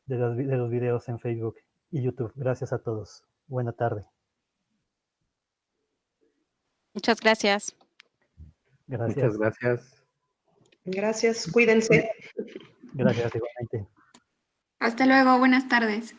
los videos en Facebook y YouTube. Gracias a todos. Buena tarde. Muchas gracias. Gracias. Muchas gracias. Gracias, cuídense. Gracias igualmente. Hasta luego, buenas tardes.